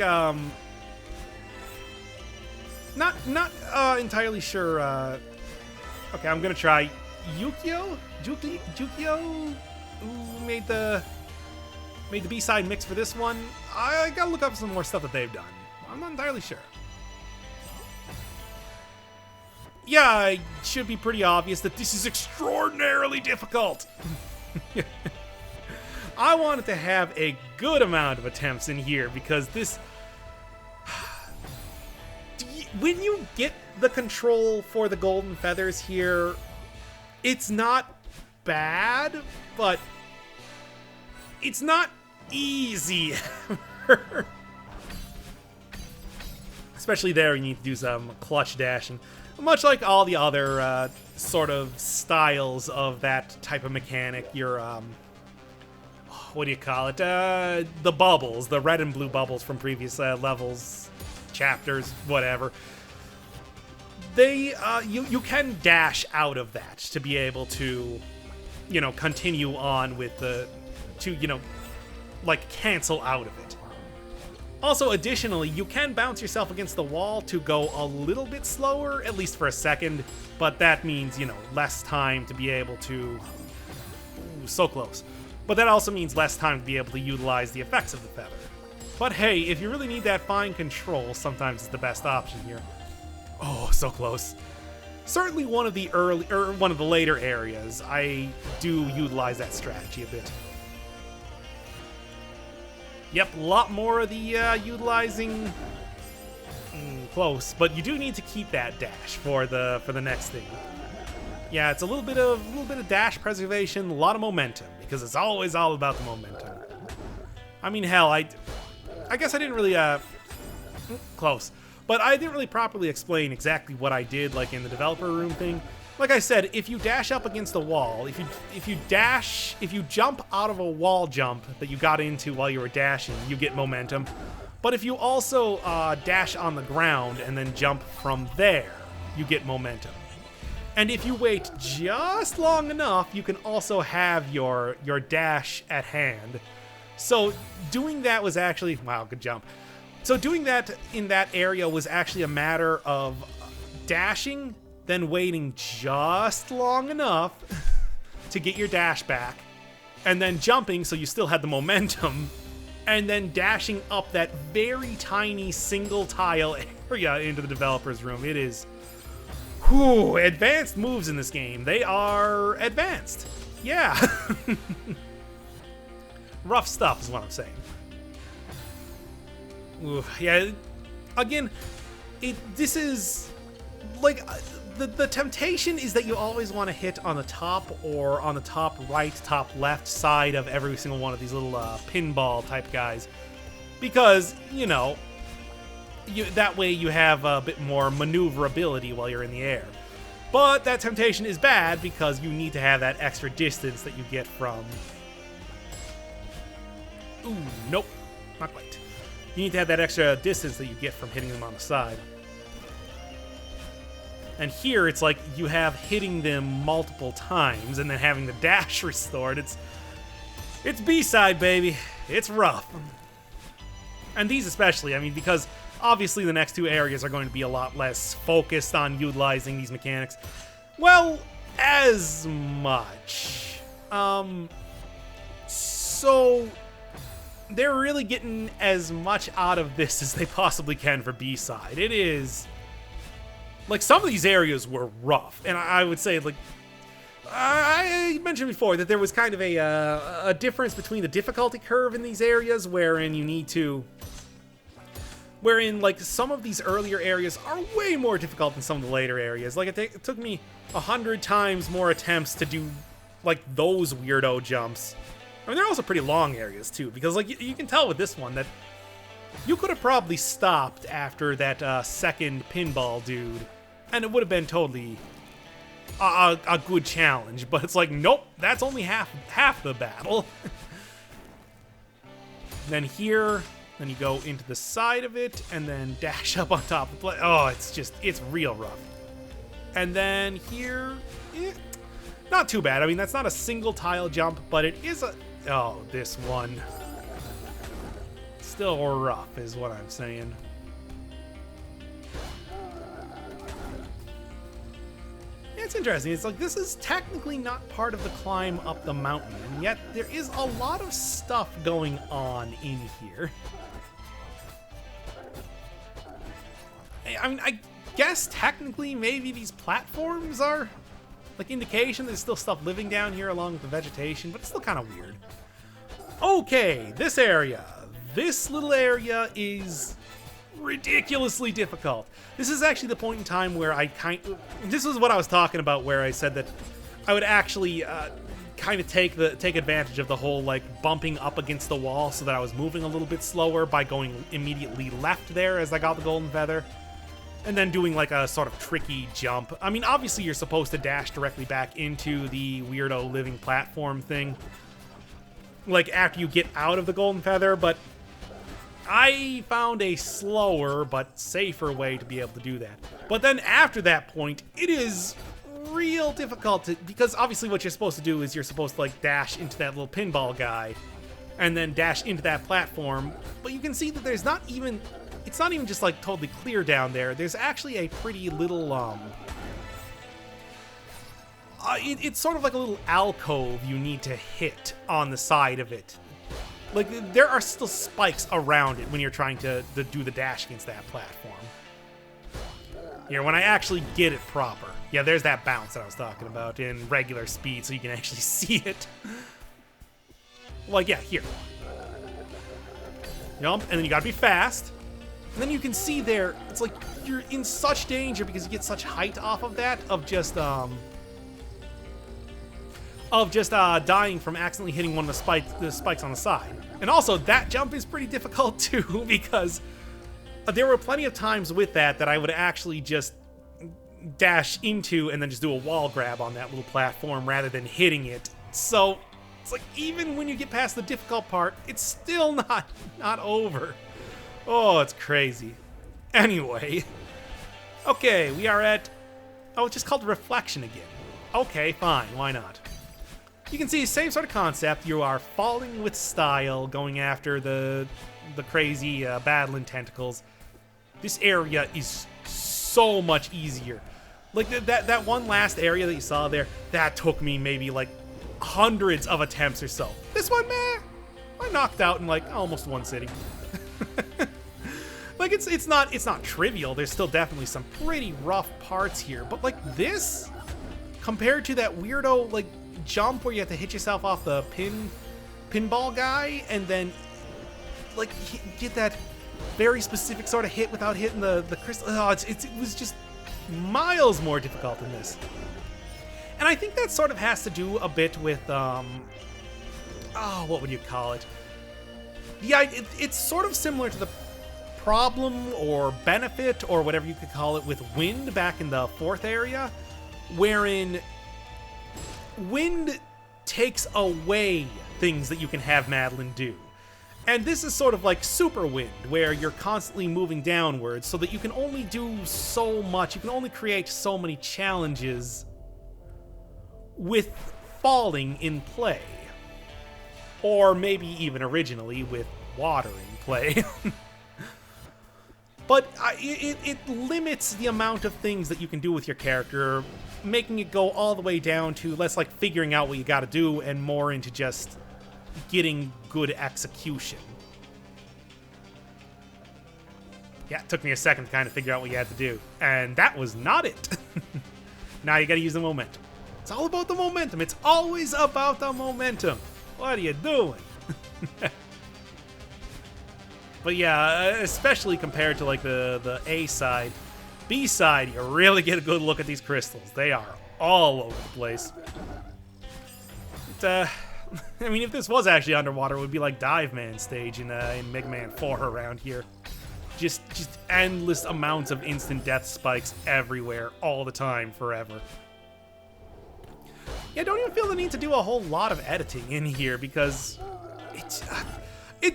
Not entirely sure. Okay, I'm gonna try Yukio. Jukio, who made the B-side mix for this one. I gotta look up some more stuff that they've done. I'm not entirely sure. Yeah, it should be pretty obvious that this is extraordinarily difficult. I wanted to have a good amount of attempts in here because this... When you get the control for the golden feathers here, it's not bad, but it's not easy. Especially there, you need to do some clutch dashing. Much like all the other sort of styles of that type of mechanic, your, what do you call it? The bubbles, the red and blue bubbles from previous levels, chapters, whatever. They, you can dash out of that to be able to, you know, continue on with the, to, you know, like cancel out of it. Also, additionally, you can bounce yourself against the wall to go a little bit slower, at least for a second, but that means, you know, less time to be able to... Ooh, so close. But that also means less time to be able to utilize the effects of the feather. But hey, if you really need that fine control, sometimes it's the best option here. Oh, so close. Certainly one of the one of the later areas, I do utilize that strategy a bit. Yep, a lot more of the utilizing close, but you do need to keep that dash for the next thing. Yeah, it's a little bit of dash preservation, a lot of momentum, because it's always all about the momentum. I mean, hell, I guess I didn't really close, but I didn't really properly explain exactly what I did, like in the developer room thing. Like I said, if you dash up against a wall, if you jump out of a wall jump that you got into while you were dashing, you get momentum. But if you also dash on the ground and then jump from there, you get momentum. And if you wait just long enough, you can also have your dash at hand. So doing that was actually, wow, good jump. So doing that in that area was actually a matter of dashing, then waiting just long enough to get your dash back, and then jumping so you still had the momentum, and then dashing up that very tiny single tile area into the developer's room. It is, whew, advanced moves in this game. They are advanced. Yeah. Rough stuff is what I'm saying. Ooh, yeah, again, this is, like... The temptation is that you always want to hit on the top or on the top right, top left side of every single one of these little pinball type guys. Because, you know, that way you have a bit more maneuverability while you're in the air. But that temptation is bad because you need to have that extra distance that you get from... Ooh, nope, not quite. You need to have that extra distance that you get from hitting them on the side. And here, it's like you have hitting them multiple times and then having the dash restored. It's B-side, baby. It's rough. And these especially, I mean, because obviously the next two areas are going to be a lot less focused on utilizing these mechanics. Well, as much. So they're really getting as much out of this as they possibly can for B-side. It is... Like, some of these areas were rough, and I would say, like, I mentioned before that there was kind of a difference between the difficulty curve in these areas, wherein you need to... Wherein, like, some of these earlier areas are way more difficult than some of the later areas. Like, it took me 100 times more attempts to do, like, those weirdo jumps. I mean, they're also pretty long areas, too, because, like, you can tell with this one that you could have probably stopped after that second pinball dude, and it would have been totally a good challenge, but it's like, nope, that's only half the battle. Then here, then you go into the side of it, and then dash up on top of the plate. Oh, it's real rough. And then here, not too bad. I mean, that's not a single tile jump, but it is a... Oh, this one. Still rough, is what I'm saying. It's interesting. It's like, this is technically not part of the climb up the mountain, and yet there is a lot of stuff going on in here. I mean, I guess technically maybe these platforms are like indication there's still stuff living down here along with the vegetation, but it's still kind of weird. Okay, this area. This little area is ridiculously difficult. This is actually the point in time where this is what I was talking about, where I said that I would actually kind of take advantage of the whole like bumping up against the wall so that I was moving a little bit slower by going immediately left there as I got the golden feather. And then doing like a sort of tricky jump. I mean, obviously you're supposed to dash directly back into the weirdo living platform thing, like after you get out of the golden feather, but I found a slower but safer way to be able to do that. But then after that point, it is real difficult because obviously what you're supposed to do is you're supposed to like dash into that little pinball guy and then dash into that platform, but you can see that it's not even just like totally clear down there. There's actually a pretty little it's sort of like a little alcove you need to hit on the side of it. Like, there are still spikes around it when you're trying to do the dash against that platform. Here, when I actually get it proper. Yeah, there's that bounce that I was talking about in regular speed so you can actually see it. Like, yeah, here. Jump, and then you gotta be fast. And then you can see there, it's like you're in such danger because you get such height off of that, of just dying from accidentally hitting one of the spikes on the side. And also, that jump is pretty difficult too, because there were plenty of times with that I would actually just dash into and then just do a wall grab on that little platform rather than hitting it. So it's like, even when you get past the difficult part, it's still not over. Oh, it's crazy. Anyway. Okay, we are at... Oh, it's just called Reflection again. Okay, fine, why not? You can see, same sort of concept. You are falling with style, going after the crazy battling tentacles. This area is so much easier. Like, that one last area that you saw there, that took me maybe, like, hundreds of attempts or so. This one, meh, I knocked out in, like, almost one sitting. Like, it's not trivial. There's still definitely some pretty rough parts here. But, like, this, compared to that weirdo, like, jump where you have to hit yourself off the pinball guy and then, like, get that very specific sort of hit without hitting the crystal. Oh, it was just miles more difficult than this. And I think that sort of has to do a bit with, what would you call it? Yeah, it's sort of similar to the problem or benefit or whatever you could call it with wind back in the fourth area, wherein wind takes away things that you can have Madeline do. And this is sort of like super wind, where you're constantly moving downwards so that you can only do so much, you can only create so many challenges with falling in play. Or maybe even originally with water in play. But it limits the amount of things that you can do with your character, making it go all the way down to less like figuring out what you gotta do and more into just getting good execution. Yeah, it took me a second to kind of figure out what you had to do. And that was not it. Now you gotta use the momentum. It's all about the momentum. It's always about the momentum. What are you doing? But yeah, especially compared to like the A side. B side, you really get a good look at these crystals. They are all over the place. I mean, if this was actually underwater, it would be like Dive Man stage in Mega Man 4 around here. Just endless amounts of instant death spikes everywhere, all the time, forever. Yeah, I don't even feel the need to do a whole lot of editing in here because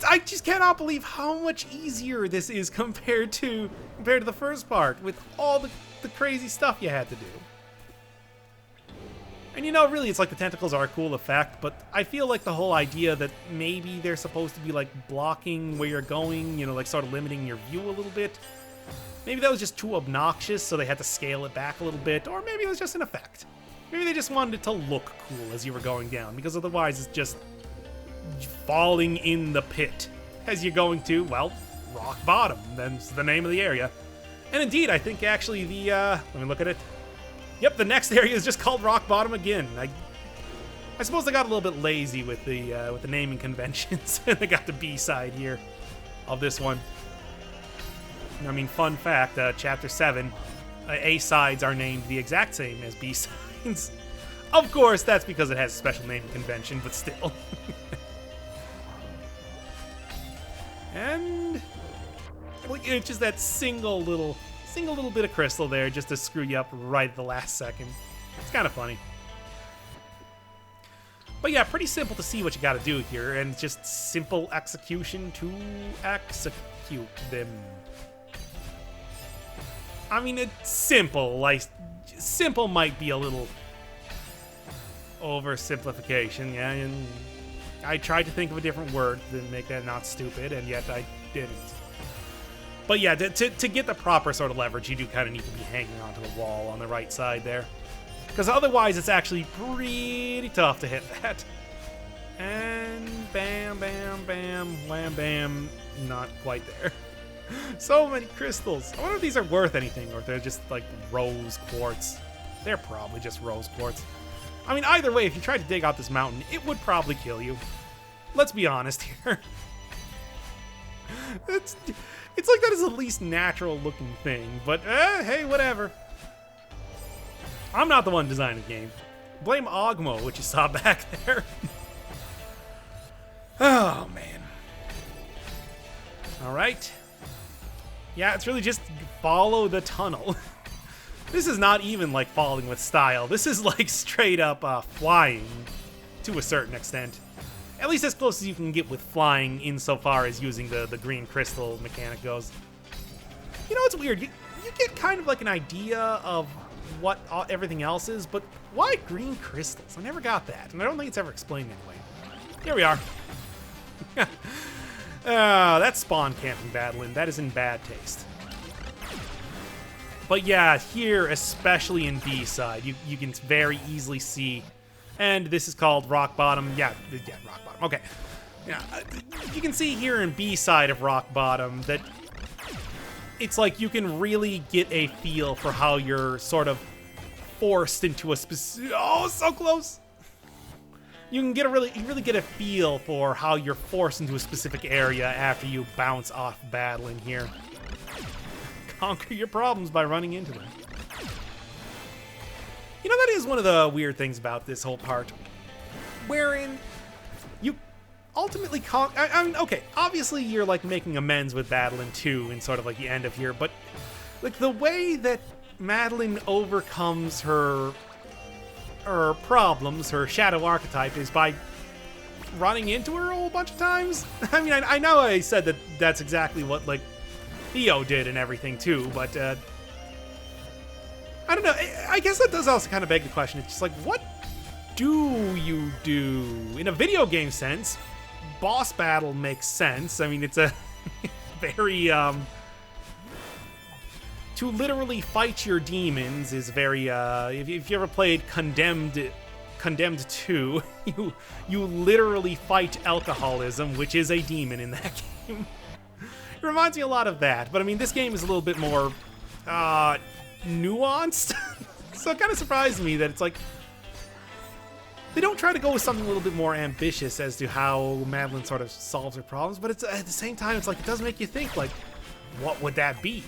I just cannot believe how much easier this is compared to the first part with all the crazy stuff you had to do. And you know, really, it's like the tentacles are a cool effect, but I feel like the whole idea that maybe they're supposed to be like blocking where you're going, you know, like sort of limiting your view a little bit, Maybe that was just too obnoxious, so they had to scale it back a little bit, or maybe it was just an effect. Maybe they just wanted it to look cool as you were going down, because otherwise it's just falling in the pit as you're going to, well, rock bottom. That's the name of the area. And indeed, I think actually the, let me look at it. Yep, the next area is just called rock bottom again. I suppose they got a little bit lazy with the naming conventions, and they got the B side here of this one. I mean, fun fact, Chapter 7, A sides are named the exact same as B sides. Of course, that's because it has a special naming convention, but still. And it's just that single little bit of crystal there just to screw you up right at the last second. It's kind of funny. But yeah, pretty simple to see what you got to do here, and just simple execution to execute them. I mean, it's simple. Like, simple might be a little oversimplification, yeah, and I tried to think of a different word to make that not stupid, and yet I didn't. But yeah, to get the proper sort of leverage, you do kind of need to be hanging onto the wall on the right side there. Because otherwise, it's actually pretty tough to hit that. And bam, bam, bam, wham, bam. Not quite there. So many crystals. I wonder if these are worth anything, or if they're just like rose quartz. They're probably just rose quartz. I mean, either way, if you tried to dig out this mountain, it would probably kill you. Let's be honest here. It's like that is the least natural looking thing, but hey, whatever. I'm not the one designing the game. Blame Ogmo, which you saw back there. Oh, man. Alright. Yeah, it's really just follow the tunnel. This is not even like falling with style. This is like straight up flying to a certain extent. At least as close as you can get with flying insofar as using the green crystal mechanic goes. You know, it's weird. You get kind of like an idea of what everything else is, but why green crystals? I never got that, and I don't think it's ever explained anyway. Here we are. That's spawn camping battling. That is in bad taste. But yeah, here, especially in B side, you can very easily see, and this is called rock bottom. Yeah, rock bottom. Okay. Yeah, you can see here in B side of rock bottom that it's like you can really get a feel for how you're sort of forced into a specific. Oh, so close. You can get you really get a feel for how you're forced into a specific area after you bounce off battling here. Conquer your problems by running into them. You know, that is one of the weird things about this whole part, wherein you ultimately I mean, okay, obviously you're like making amends with Madeline 2 in sort of like the end of here, but like the way that Madeline overcomes her problems, her shadow archetype, is by running into her a whole bunch of times. I mean, I know I said that that's exactly what like Theo did and everything too, but I don't know. I guess that does also kind of beg the question. It's just like, what do you do? In a video game sense, boss battle makes sense. I mean, it's a very to literally fight your demons is very if you ever played Condemned 2, you literally fight alcoholism, which is a demon in that game. It reminds me a lot of that, but I mean, this game is a little bit more nuanced. So it kind of surprised me that it's like they don't try to go with something a little bit more ambitious as to how Madeline sort of solves her problems, but it's at the same time, it's like it does make you think, like, what would that be?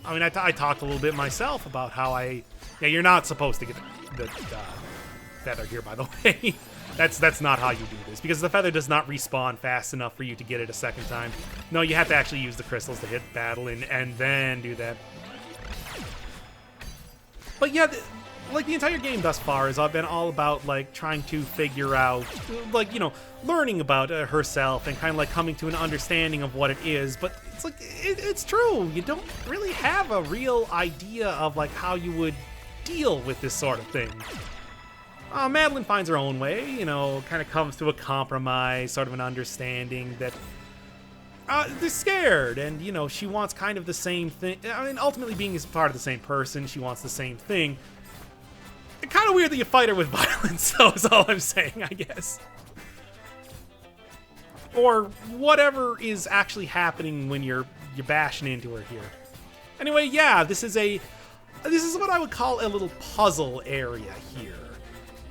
I mean, I talked a little bit myself about how yeah, you're not supposed to get the feather here, by the way. That's not how you do this, because the feather does not respawn fast enough for you to get it a second time. No, you have to actually use the crystals to hit battle and then do that. But yeah, like the entire game thus far has been all about like trying to figure out, like, you know, learning about herself and kind of like coming to an understanding of what it is. But it's like it's true. You don't really have a real idea of like how you would deal with this sort of thing. Madeline finds her own way, you know, kind of comes to a compromise, sort of an understanding that they're scared, and, you know, she wants kind of the same thing. I mean, ultimately being part of the same person, she wants the same thing. It's kind of weird that you fight her with violence, though, is all I'm saying, I guess. Or whatever is actually happening when you're bashing into her here. Anyway, yeah, this is what I would call a little puzzle area here,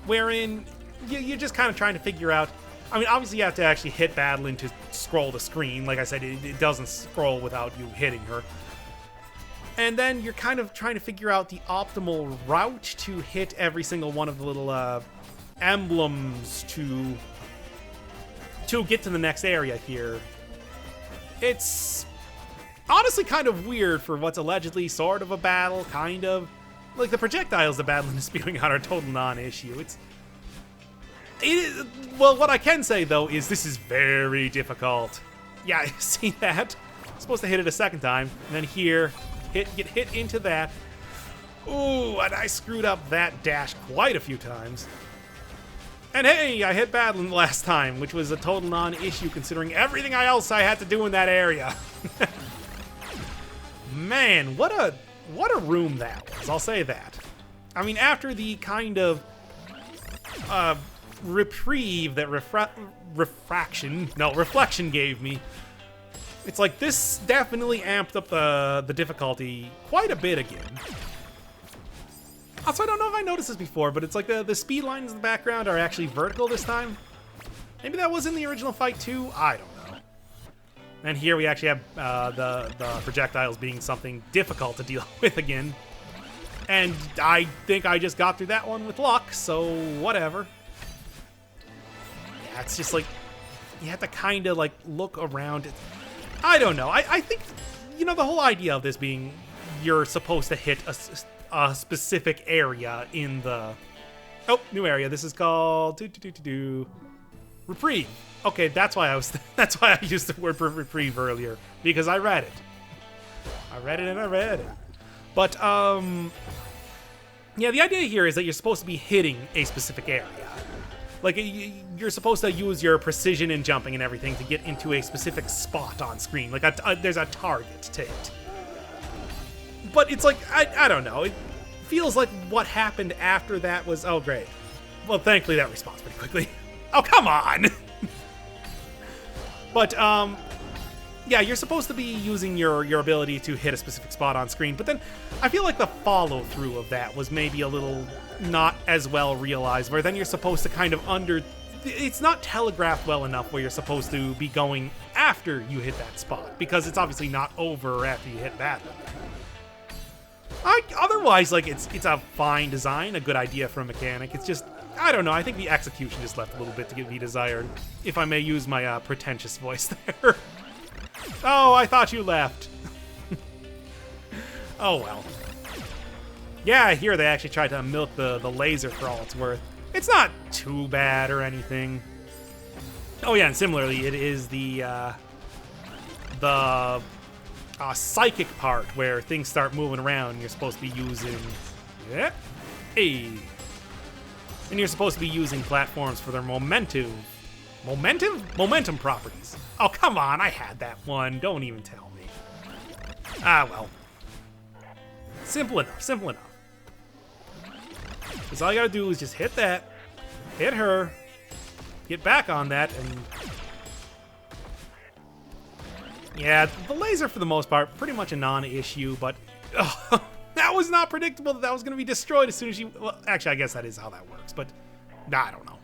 wherein you're just kind of trying to figure out. I mean, obviously you have to actually hit Badeline to scroll the screen. Like I said, it doesn't scroll without you hitting her. And then you're kind of trying to figure out the optimal route to hit every single one of the little emblems to get to the next area here. It's honestly kind of weird for what's allegedly sort of a battle, kind of. Like, the projectiles the Badeline is spewing out are a total non-issue. Well, what I can say, though, is this is very difficult. Yeah, see that? I'm supposed to hit it a second time, and then here, get hit into that. Ooh, and I screwed up that dash quite a few times. And hey, I hit Badeline last time, which was a total non-issue considering everything else I had to do in that area. Man, what a room that was, I'll say that. I mean, after the kind of reprieve that reflection gave me, it's like this definitely amped up the difficulty quite a bit again. Also, I don't know if I noticed this before, but it's like the speed lines in the background are actually vertical this time. Maybe that was in the original fight too? I don't know. And here we actually have the projectiles being something difficult to deal with again. And I think I just got through that one with luck, so whatever. Yeah, it's just like, you have to kind of like look around. I don't know. I think, you know, the whole idea of this being you're supposed to hit a specific area in the... Oh, new area. This is called... Reprieve. Okay, that's why I used the word for reprieve earlier, because I read it. I read it. But, yeah, the idea here is that you're supposed to be hitting a specific area. Like, you're supposed to use your precision and jumping and everything to get into a specific spot on screen. Like, there's a target to hit. But it's like, I don't know. It feels like what happened after that was, oh, great. Well, thankfully that responds pretty quickly. Oh, come on! But, yeah, you're supposed to be using your ability to hit a specific spot on screen, but then I feel like the follow-through of that was maybe a little not as well realized, where then you're supposed to kind of it's not telegraphed well enough where you're supposed to be going after you hit that spot, because it's obviously not over after you hit that. Otherwise, like, it's a fine design, a good idea for a mechanic. It's just, I don't know, I think the execution just left a little bit to be desired, if I may use my pretentious voice there. Oh, I thought you left. Oh, well. Yeah, here they actually tried to milk the laser for all it's worth. It's not too bad or anything. Oh, yeah, and similarly, it is the psychic part where things start moving around and you're supposed to be using... Yeah. Hey. And you're supposed to be using platforms for their momentum properties. Oh, come on, I had that one. Don't even tell me. Ah, well. Simple enough. Because all you gotta do is just hit that, hit her, get back on that, and... Yeah, the laser, for the most part, pretty much a non-issue, but... Oh, that was not predictable that was going to be destroyed as soon as you... Well, actually, I guess that is how that works, but... I don't know.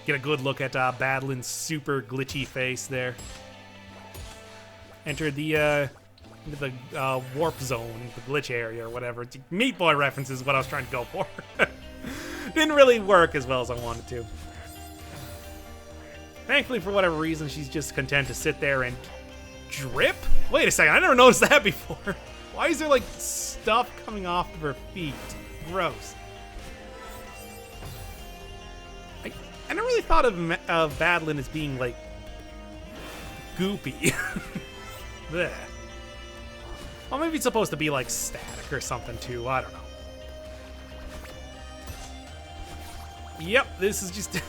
Get a good look at Badeline's super glitchy face there. Enter the warp zone, the glitch area, or whatever. Meat Boy reference is what I was trying to go for. Didn't really work as well as I wanted to. Thankfully, for whatever reason, she's just content to sit there and drip? Wait a second, I never noticed that before. Why is there, like, stuff coming off of her feet? Gross. I never really thought of Badeline as being, like, goopy. Blech. Well, maybe it's supposed to be, like, static or something, too. I don't know. Yep, this is just...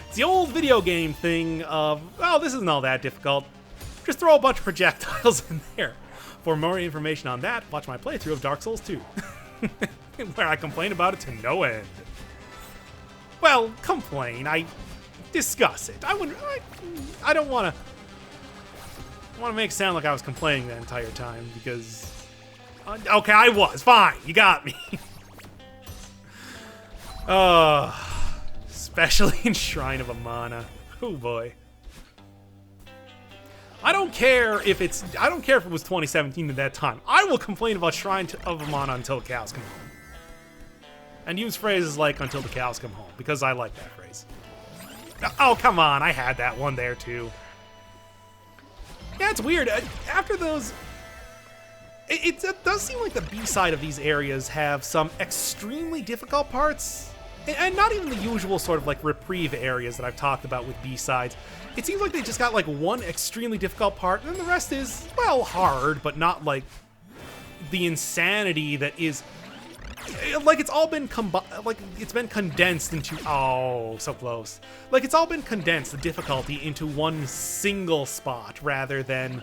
It's the old video game thing of, oh, this isn't all that difficult. just throw a bunch of projectiles in there. For more information on that, watch my playthrough of Dark Souls 2, where I complain about it to no end. Well, complain. I discuss it. I don't want to make it sound like I was complaining the entire time, because okay, I was fine. You got me. Especially in Shrine of Amana. Oh boy. I don't care if it was 2017 at that time. I will complain about Shrine of Amana until the cows come home. And use phrases like "until the cows come home," because I like that phrase. Oh, come on, I had that one there too. Yeah, it's weird. After those... It does seem like the B-side of these areas have some extremely difficult parts. And not even the usual sort of like reprieve areas that I've talked about with B-sides. It seems like they just got like one extremely difficult part, and then the rest is, well, hard, but not like the insanity that is... Like it's all been it's been condensed into... Oh, so close. Like it's all been condensed, the difficulty, into one single spot, rather than,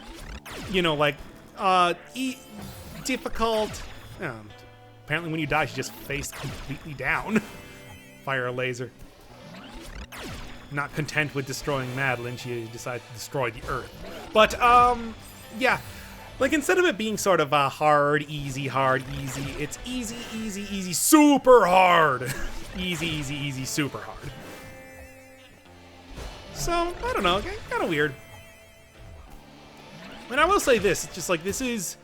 you know, like, difficult... apparently when you die, she just face completely down. Fire a laser. Not content with destroying Madeline, she decided to destroy the Earth. But, yeah. Like, instead of it being sort of hard, easy, it's easy, easy, easy, super hard. Easy, easy, easy, super hard. So, I don't know, kind of weird. And I will say this, it's just like, this is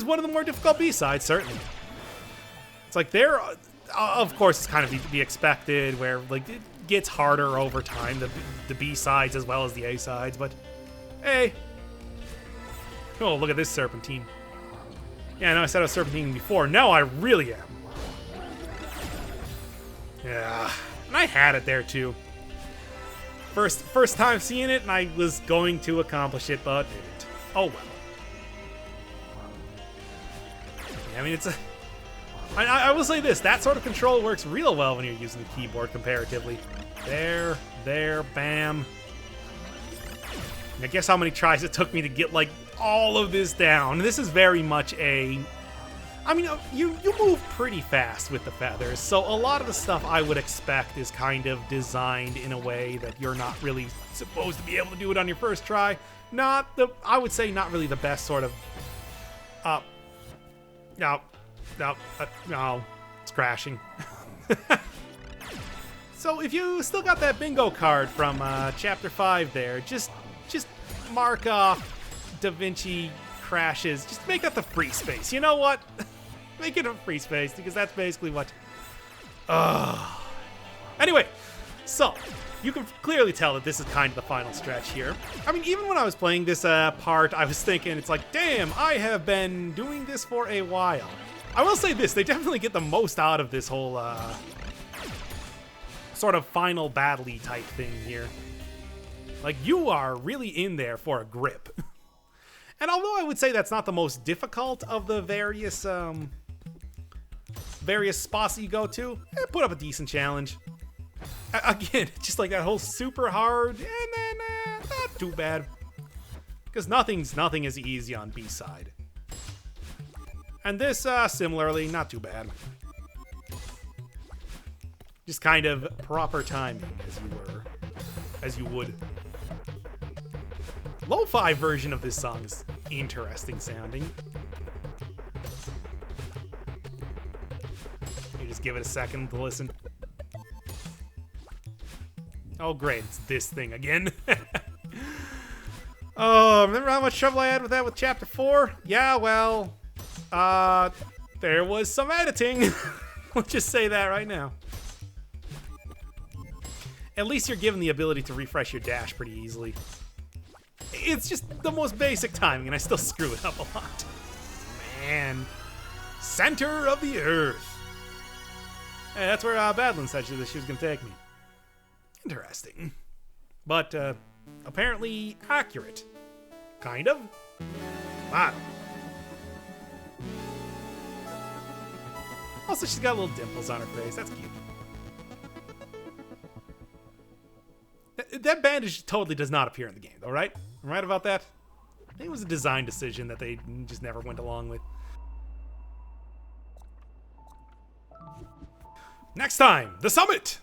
one of the more difficult B-sides, certainly. It's like, there, of course, it's kind of to be expected, where, like, it gets harder over time, the B-sides as well as the A-sides, but, hey. Oh, look at this serpentine. Yeah, I know I said I was serpentining before. No, I really am. Yeah, and I had it there too. First time seeing it, and I was going to accomplish it, but didn't. Oh well. Yeah, I mean, I will say this, that sort of control works real well when you're using the keyboard comparatively. There, bam. Now guess how many tries it took me to get, like, all of this down. This is very much a... I mean, you move pretty fast with the feathers, so a lot of the stuff I would expect is kind of designed in a way that you're not really supposed to be able to do it on your first try. I would say not really the best sort of... No, it's crashing. So if you still got that bingo card from Chapter 5 there, just mark off Da Vinci crashes. Just make that the free space. You know what? Make it a free space, because that's basically what... Anyway, so, you can clearly tell that this is kind of the final stretch here. I mean, even when I was playing this part, I was thinking, it's like, damn, I have been doing this for a while. I will say this, they definitely get the most out of this whole, sort of final battle-y type thing here. Like, you are really in there for a grip. And although I would say that's not the most difficult of the various spots that you go to, put up a decent challenge. Again, just like that whole super hard, and then not too bad. Because nothing is easy on B-side. And this, similarly, not too bad. Just kind of proper timing, as you would. Lo-fi version of this song is interesting sounding. You just give it a second to listen. Oh great, it's this thing again. Oh, remember how much trouble I had with that with Chapter 4? Yeah, well, there was some editing. Let's just say that right now. At least you're given the ability to refresh your dash pretty easily. It's just the most basic timing, and I still screw it up a lot. Man. Center of the Earth. Hey, that's where Badland said she was going to take me. Interesting. But, apparently accurate. Kind of. Wow. Also, she's got little dimples on her face. That's cute. That bandage totally does not appear in the game, though, right? I'm right about that? It was a design decision that they just never went along with. Next time, the summit!